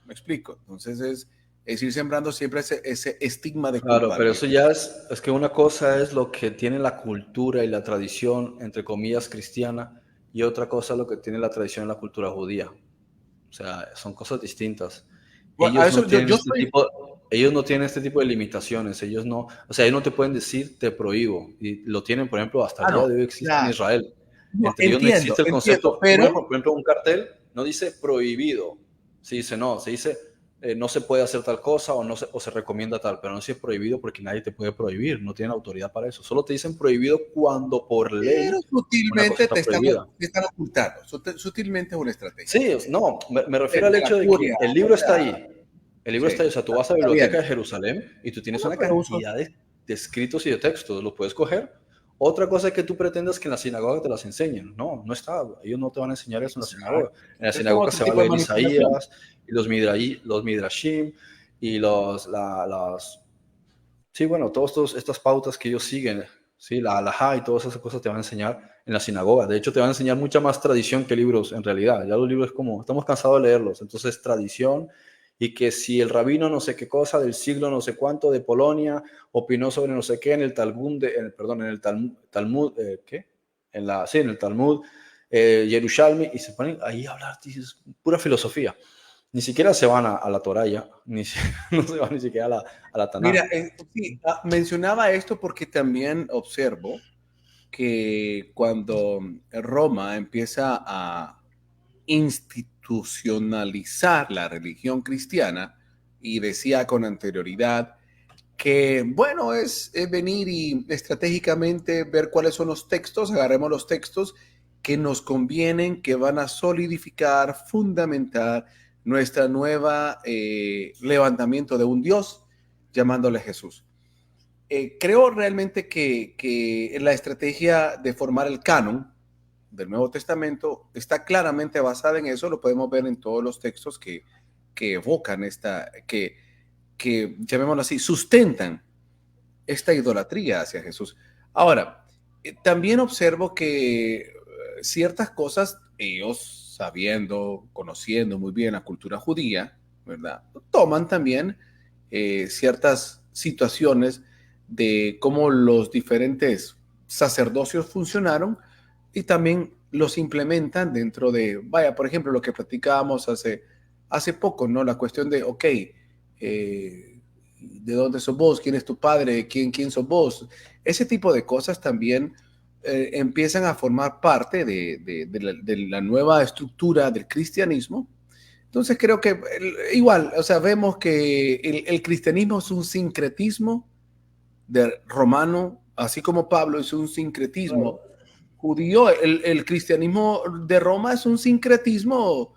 ¿Me explico? Entonces es ir sembrando siempre ese estigma de Claro, pero eso culpabilidad. ya es que una cosa es lo que tiene la cultura y la tradición, entre comillas, cristiana, y otra cosa es lo que tiene la tradición y la cultura judía. O sea, son cosas distintas. Bueno, a Ellos no eso tienen yo este soy, tipo, ellos no tienen este tipo de limitaciones. Ellos no, o sea, ellos no te pueden decir te prohíbo. Y lo tienen, por ejemplo, hasta el día no, de hoy existe en claro, Israel. no, Entre ellos no existe el entiendo, concepto, pero por ejemplo, un cartel no dice prohibido. Se dice no, se dice no se puede hacer tal cosa o se recomienda tal, pero no dice prohibido porque nadie te puede prohibir, no tienen autoridad para eso. Solo te dicen prohibido cuando por ley una cosa sutilmente está prohibida. te están ocultando, sutilmente es una estrategia. Sí, no, me refiero al De la hecho de que curia, el o libro está sea, ahí. El libro sí, está ahí. O sea, tú vas a la está Biblioteca bien. de Jerusalén y tú tienes No, una pero uso, cantidad de escritos y de textos. Lo puedes coger. Otra cosa es que tú pretendas que en la sinagoga te las enseñen. No, no está. Ellos no te van a enseñar eso en la sinagoga. En la es como sinagoga otro se va a tipo de leer manipulación. Isaías y los Midrashim y sí, bueno, todas estas pautas que ellos siguen, sí, la halajá y todas esas cosas te van a enseñar en la sinagoga. De hecho, te van a enseñar mucha más tradición que libros en realidad. Ya los libros como, estamos cansados de leerlos, entonces tradición y que si el rabino no sé qué cosa del siglo no sé cuánto de Polonia opinó sobre no sé qué en el Talmud, perdón, en el Talmud, ¿qué? En el Talmud, Yerushalmi, y se ponen ahí a hablar, es pura filosofía. Ni siquiera se van a la Torá ya, no se van ni siquiera a la Mira, Taná. sí, mencionaba esto porque también observo que cuando Roma empieza a institucionalizar la religión cristiana y decía con anterioridad que, bueno, es venir y estratégicamente ver cuáles son los textos, agarremos los textos que nos convienen, que van a solidificar, fundamentar nuestra nueva levantamiento de un Dios llamándole Jesús. Creo realmente que la estrategia de formar el canon del Nuevo Testamento está claramente basada en eso, lo podemos ver en todos los textos que evocan que llamémoslo así, sustentan esta idolatría hacia Jesús. Ahora, también observo que ciertas cosas, ellos sabiendo, conociendo muy bien la cultura judía, ¿verdad? Toman también ciertas situaciones de cómo los diferentes sacerdocios funcionaron y también los implementan dentro de, vaya, por ejemplo, lo que platicábamos hace poco, ¿no? La cuestión de, ok, ¿de dónde sos vos? ¿Quién es tu padre? ¿Quién sos vos? Ese tipo de cosas también empiezan a formar parte de la nueva estructura del cristianismo. Entonces creo que igual, o sea, vemos que el cristianismo es un sincretismo de romano, así como Pablo es un sincretismo Claro. judío, el cristianismo de Roma es un sincretismo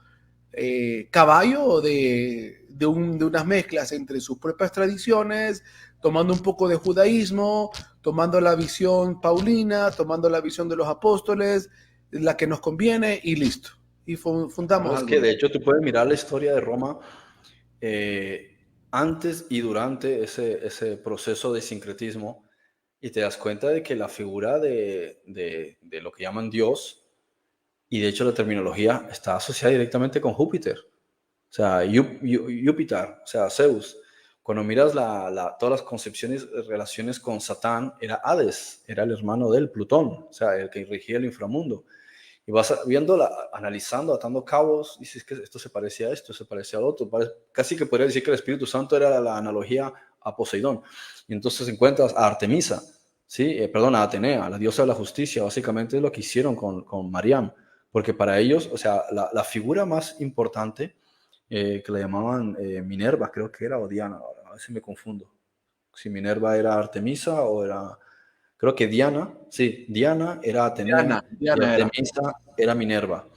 caballo de unas mezclas entre sus propias tradiciones, tomando un poco de judaísmo, tomando la visión paulina, tomando la visión de los apóstoles, la que nos conviene y listo. Y Claro, fundamos es algo que de nuevo. hecho tú puedes mirar la historia de Roma antes y durante ese proceso de sincretismo y te das cuenta de que la figura de lo que llaman Dios, y de hecho la terminología está asociada directamente con Júpiter, o sea, Júpiter, o sea, Zeus. Cuando miras todas las concepciones, relaciones con Satán, era Hades, era el hermano de él, Plutón, o sea, el que regía el inframundo. Y vas viendo, analizando, atando cabos, dices que esto se parece a esto, se parece al otro. Casi que podría decir que el Espíritu Santo era la analogía a Poseidón. Y entonces encuentras a Artemisa, ¿sí? Perdón, a Atenea, la diosa de la justicia. Básicamente es lo que hicieron con Mariam. Porque para ellos, o sea, la figura más importante, que la llamaban Minerva, creo que era, o Diana, ahora, a veces me confundo. Si Minerva era Artemisa o era... Creo que Diana, sí, Diana era Atenea y Diana era. Artemisa era Minerva.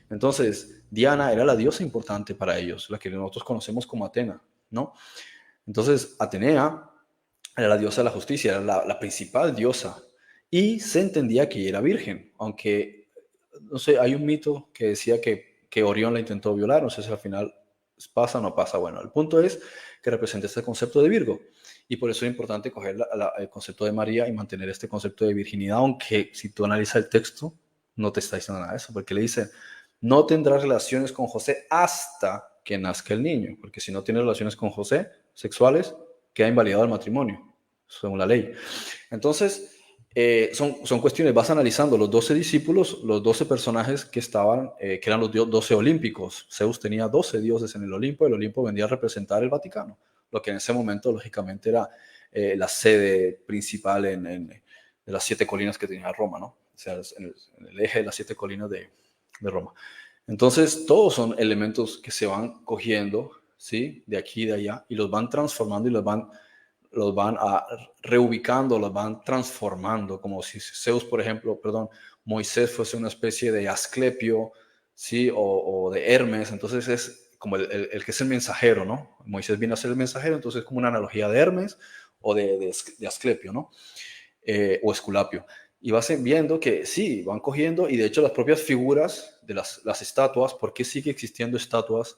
Entonces, Diana era la diosa importante para ellos, la que nosotros conocemos como Atena, ¿no? Entonces, Atenea era la diosa de la justicia, era la principal diosa. Y se entendía que ella era virgen, aunque, no sé, hay un mito que decía que Orión la intentó violar, no sé si al final pasa o no pasa. Bueno, el punto es que representa este concepto de Virgo. Y por eso es importante coger el concepto de María y mantener este concepto de virginidad, aunque si tú analizas el texto, no te está diciendo nada de eso, porque le dice, no tendrás relaciones con José hasta que nazca el niño, porque si no tienes relaciones con José sexuales, queda invalidado el matrimonio, según la ley. Entonces, son cuestiones, vas analizando los 12 discípulos, los 12 personajes que estaban, que eran los 12 olímpicos. Zeus tenía 12 dioses en el Olimpo, el Olimpo vendría a representar el Vaticano, lo que en ese momento, lógicamente, era la sede principal de las 7 colinas que tenía Roma, ¿no? O sea, en el eje de las 7 colinas de Roma. Entonces, todos son elementos que se van cogiendo, ¿sí? De aquí y de allá, y los van transformando y los van reubicando, los van transformando, como si Zeus, por ejemplo, perdón, Moisés fuese una especie de Asclepio, ¿sí? O de Hermes, entonces es como el que es el mensajero, ¿no? Moisés viene a ser el mensajero, entonces es como una analogía de Hermes o de Asclepio, ¿no? O Esculapio. Y vas viendo que sí, van cogiendo, y de hecho las propias figuras de las estatuas, ¿por qué sigue existiendo estatuas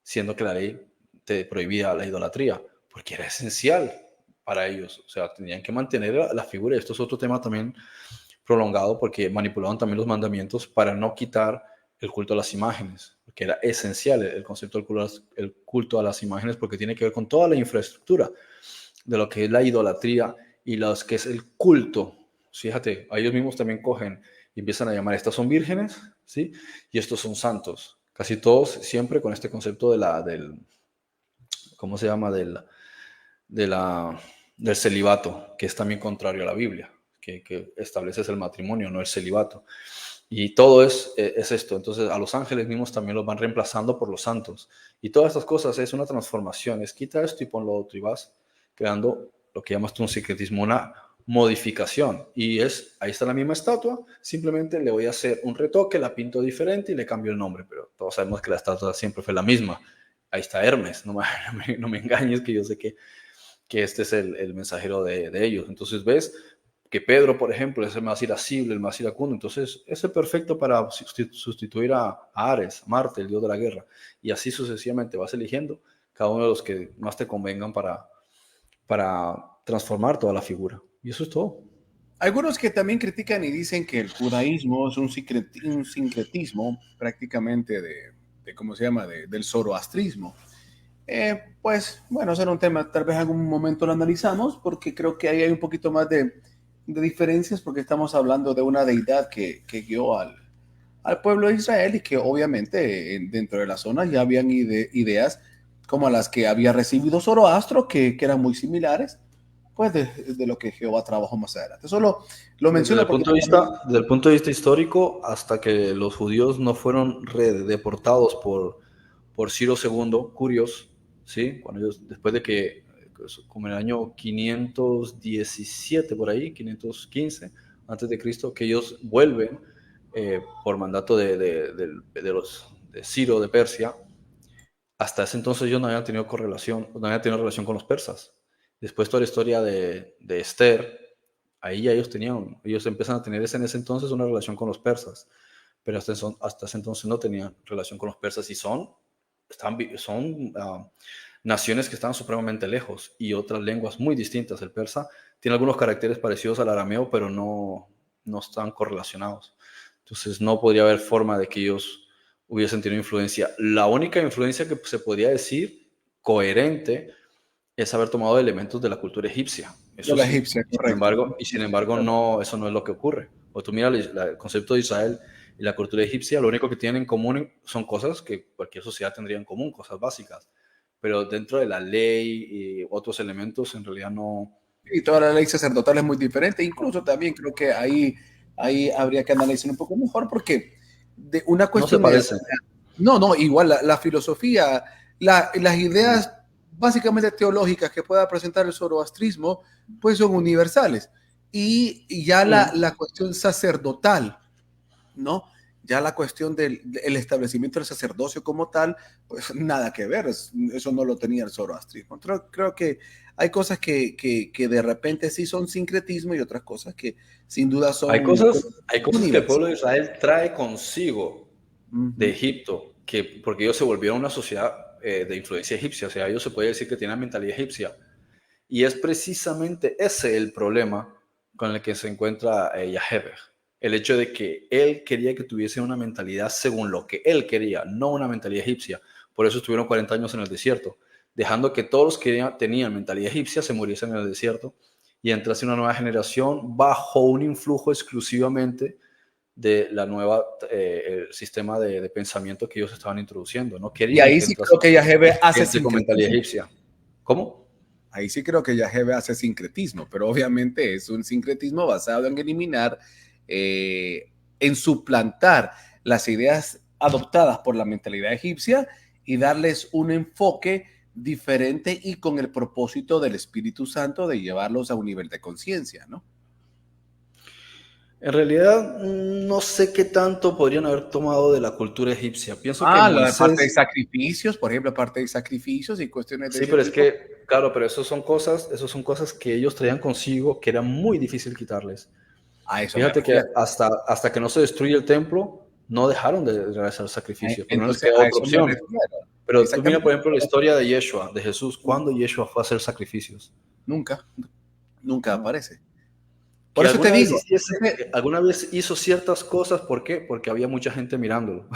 siendo que la ley te prohibía la idolatría? Porque era esencial para ellos, o sea, tenían que mantener la figura. Esto es otro tema también prolongado porque manipulaban también los mandamientos para no quitar el culto a las imágenes, porque era esencial el concepto del culto a las imágenes, porque tiene que ver con toda la infraestructura de lo que es la idolatría y lo que es el culto. Fíjate, a ellos mismos también cogen y empiezan a llamar, estas son vírgenes, ¿sí? Y estos son santos. Casi todos siempre con este concepto del ¿cómo se llama? Del celibato, que es también contrario a la Biblia, que establece el matrimonio, no el celibato. Y todo es esto. Entonces, a los ángeles mismos también los van reemplazando por los santos. Y todas estas cosas es una transformación. Es quita esto y pon lo otro y vas creando lo que llamas tú un secretismo, una modificación. Y ahí está la misma estatua, simplemente le voy a hacer un retoque, la pinto diferente y le cambio el nombre. Pero todos sabemos que la estatua siempre fue la misma. Ahí está Hermes, no me engañes, que yo sé que este es el mensajero de ellos. Entonces ves que Pedro, por ejemplo, es el más irascible, el más iracundo. Entonces es el perfecto para sustituir a Ares, Marte, el dios de la guerra. Y así sucesivamente vas eligiendo cada uno de los que más te convengan para transformar toda la figura. Y eso es todo. Algunos que también critican y dicen que el judaísmo es un sincretismo prácticamente ¿cómo se llama? Del zoroastrismo. Pues bueno, ese era un tema, tal vez en algún momento lo analizamos, porque creo que ahí hay un poquito más de diferencias, porque estamos hablando de una deidad que guió al pueblo de Israel y que obviamente dentro de la zona ya habían ideas como las que había recibido Zoroastro, que eran muy similares, pues de lo que Jehová trabajó más adelante. Solo lo Desde menciono el porque punto de vista, desde el punto de vista histórico, hasta que los judíos no fueron deportados por Ciro II, Curios, ¿sí? Cuando ellos, después de que, como en el año 517 por ahí, 515 antes de Cristo, que ellos vuelven por mandato de Ciro de Persia. Hasta ese entonces ellos no habían tenido correlación, no habían tenido relación con los persas. Después toda la historia de Esther, ahí ya ellos empiezan a tener en ese entonces una relación con los persas, pero hasta ese entonces no tenían relación con los persas y son naciones que están supremamente lejos y otras lenguas muy distintas. El persa tiene algunos caracteres parecidos al arameo, pero no están correlacionados. Entonces no podría haber forma de que ellos hubiesen tenido influencia. La única influencia que se podría decir coherente es haber tomado elementos de la cultura egipcia. de Eso la sí. egipcia, correcto. Sin embargo no, eso no es lo que ocurre. O tú miras el concepto de Israel y la cultura egipcia, lo único que tienen en común son cosas que cualquier sociedad tendría en común, cosas básicas. Pero dentro de la ley y otros elementos, en realidad no. Y toda la ley sacerdotal es muy diferente. Incluso también creo que ahí habría que analizar un poco mejor, porque de una No se cuestión es, parecen. no, igual la filosofía, las ideas básicamente teológicas que pueda presentar el zoroastrismo, pues son universales. Y ya la cuestión sacerdotal, ¿no? Ya la cuestión del establecimiento del sacerdocio como tal, pues nada que ver, eso no lo tenía el zoroastrismo. Creo que hay cosas que de repente sí son sincretismo y otras cosas que sin duda Hay son cosas, hay cosas que el pueblo de universales. Israel trae consigo de Ujú. Egipto, porque ellos se volvieron una sociedad de influencia egipcia, o sea, ellos se puede decir que tienen mentalidad egipcia. Y es precisamente ese el problema con el que se encuentra Yahweh. El hecho de que él quería que tuviese una mentalidad según lo que él quería, no una mentalidad egipcia. Por eso estuvieron 40 años en el desierto, dejando que todos los que tenían mentalidad egipcia se muriesen en el desierto y entrase una nueva generación bajo un influjo exclusivamente de la nueva el sistema de pensamiento que ellos estaban introduciendo. No Y querían ahí que sí entrase creo que Yahweh hace gente con mentalidad sincretismo. egipcia. ¿Cómo? Ahí sí creo que Yahweh hace sincretismo, pero obviamente es un sincretismo basado en eliminar, en suplantar las ideas adoptadas por la mentalidad egipcia y darles un enfoque diferente y con el propósito del Espíritu Santo de llevarlos a un nivel de conciencia, ¿no? En realidad, no sé qué tanto podrían haber tomado de la cultura egipcia. Pienso que La parte de Moisés, sacrificios, por ejemplo, parte de sacrificios y cuestiones de sí, ese pero es tipo. que, claro, pero eso son cosas que ellos traían consigo que era muy difícil quitarles. A eso me Fíjate que refiero. hasta que no se destruye el templo, no dejaron de realizar sacrificios, porque no les Entonces, queda a otra eso me opción. refiero. Pero tú mira, Exactamente. por ejemplo, la historia de Yeshua, de Jesús. ¿Cuándo Yeshua fue a hacer sacrificios? Nunca, nunca No. aparece. Por Que eso te digo, alguna vez hizo ciertas cosas, ¿por qué? Porque había mucha gente mirándolo.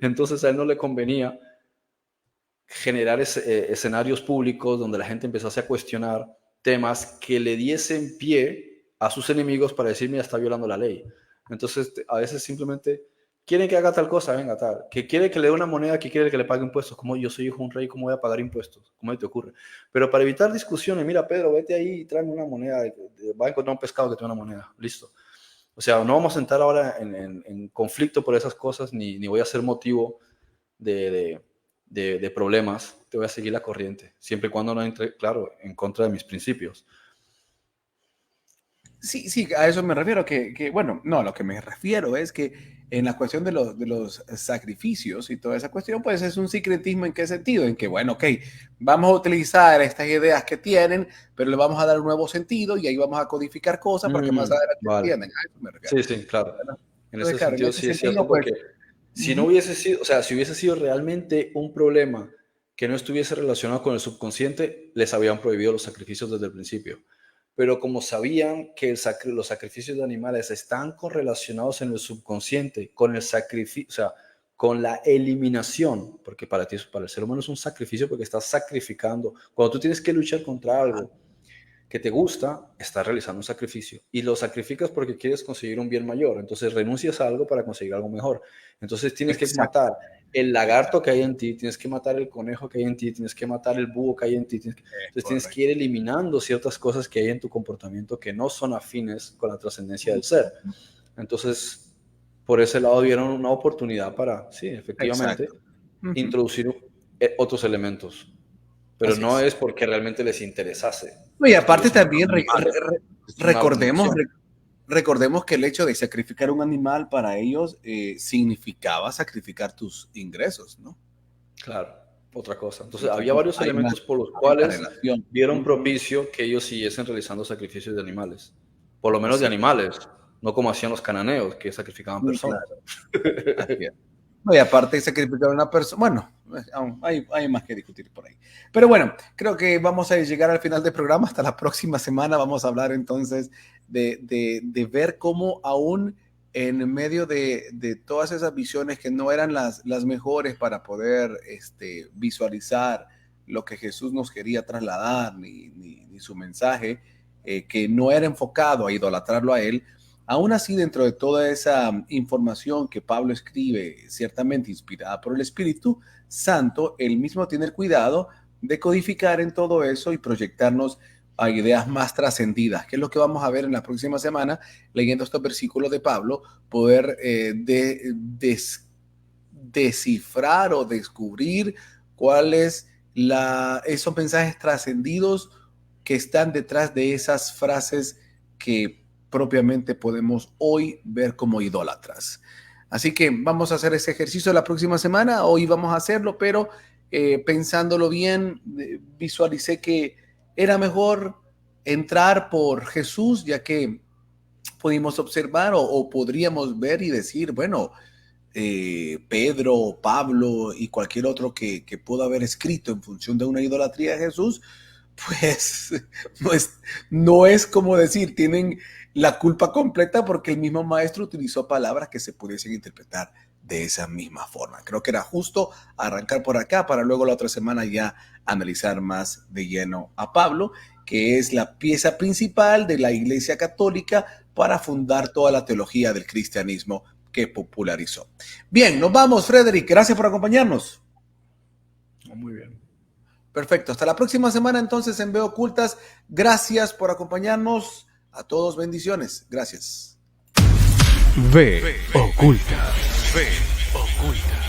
Entonces a él no le convenía generar escenarios públicos donde la gente empezase a cuestionar temas que le diesen pie a sus enemigos para decir, mira, está violando la ley. Entonces, a veces simplemente quieren que haga tal cosa, venga, tal. Que quiere que le dé una moneda, que quiere que le pague impuestos. Como yo soy hijo de un rey, ¿cómo voy a pagar impuestos? ¿Cómo te ocurre? Pero para evitar discusiones, mira, Pedro, vete ahí y tráeme una moneda. Va a encontrar un pescado que tiene una moneda. Listo. O sea, no vamos a entrar ahora en conflicto por esas cosas, ni voy a ser motivo de, de problemas, te voy a seguir la corriente, siempre y cuando no entre, claro, en contra de mis principios. sí, sí, a eso me refiero, bueno, no, a lo que me refiero es que en la cuestión de los sacrificios y toda esa cuestión, pues es un secretismo en qué sentido, en que, bueno, ok, vamos a utilizar estas ideas que tienen, pero le vamos a dar un nuevo sentido y ahí vamos a codificar cosas para que más adelante Vale. entiendan, a eso me refiero. Sí, sí, claro. ¿Verdad? En Entonces, ese claro, en sentido ese sí es cierto, sentido, pues, porque si no hubiese sido, o sea, si hubiese sido realmente un problema que no estuviese relacionado con el subconsciente, les habían prohibido los sacrificios desde el principio. pero como sabían que los sacrificios de animales están correlacionados en el subconsciente con el sacrificio, o sea, con la eliminación, porque para ti, para el ser humano es un sacrificio porque estás sacrificando. Cuando tú tienes que luchar contra algo que te gusta, estás realizando un sacrificio y lo sacrificas porque quieres conseguir un bien mayor. Entonces renuncias a algo para conseguir algo mejor. Entonces tienes que matar el lagarto que hay en ti, tienes que matar el conejo que hay en ti, tienes que matar el búho que hay en ti. Entonces tienes que ir eliminando ciertas cosas que hay en tu comportamiento que no son afines con la trascendencia del ser. Entonces, por ese lado vieron una oportunidad para, sí, efectivamente, introducir otros elementos. Pero Así no es. es porque realmente les interesase. Y aparte también recordemos que el hecho de sacrificar un animal para ellos significaba sacrificar tus ingresos, ¿no? Claro, otra cosa. Entonces había varios elementos por los cuales vieron propicio que ellos siguiesen realizando sacrificios de animales. Por lo menos de animales, no como hacían los cananeos, que sacrificaban personas. Claro. No, y aparte sacrificar a una persona, bueno, hay más que discutir por ahí. Pero bueno, creo que vamos a llegar al final del programa. Hasta la próxima semana vamos a hablar entonces de ver cómo aún en medio de todas esas visiones que no eran las mejores para poder visualizar lo que Jesús nos quería trasladar, ni su mensaje, que no era enfocado a idolatrarlo a él. Aún así, dentro de toda esa información que Pablo escribe, ciertamente inspirada por el Espíritu Santo, él mismo tiene el cuidado de codificar en todo eso y proyectarnos a ideas más trascendidas, que es lo que vamos a ver en la próxima semana, leyendo estos versículos de Pablo, poder descifrar o descubrir cuáles esos mensajes trascendidos que están detrás de esas frases que propiamente podemos hoy ver como idólatras. Así que vamos a hacer ese ejercicio la próxima semana. Hoy vamos a hacerlo, pero pensándolo bien, visualicé que era mejor entrar por Jesús, ya que pudimos observar o podríamos ver y decir, bueno, Pedro, Pablo y cualquier otro que pudo haber escrito en función de una idolatría de Jesús, pues no es como decir, tienen la culpa completa porque el mismo maestro utilizó palabras que se pudiesen interpretar de esa misma forma. Creo que era justo arrancar por acá para luego la otra semana ya analizar más de lleno a Pablo, que es la pieza principal de la Iglesia Católica para fundar toda la teología del cristianismo que popularizó. Bien, nos vamos, Frederick. Gracias por acompañarnos. Muy bien. Perfecto. Hasta la próxima semana entonces en Veo Ocultas. Gracias por acompañarnos. A todos bendiciones. Gracias. Ve ocultas. Ve ocultas.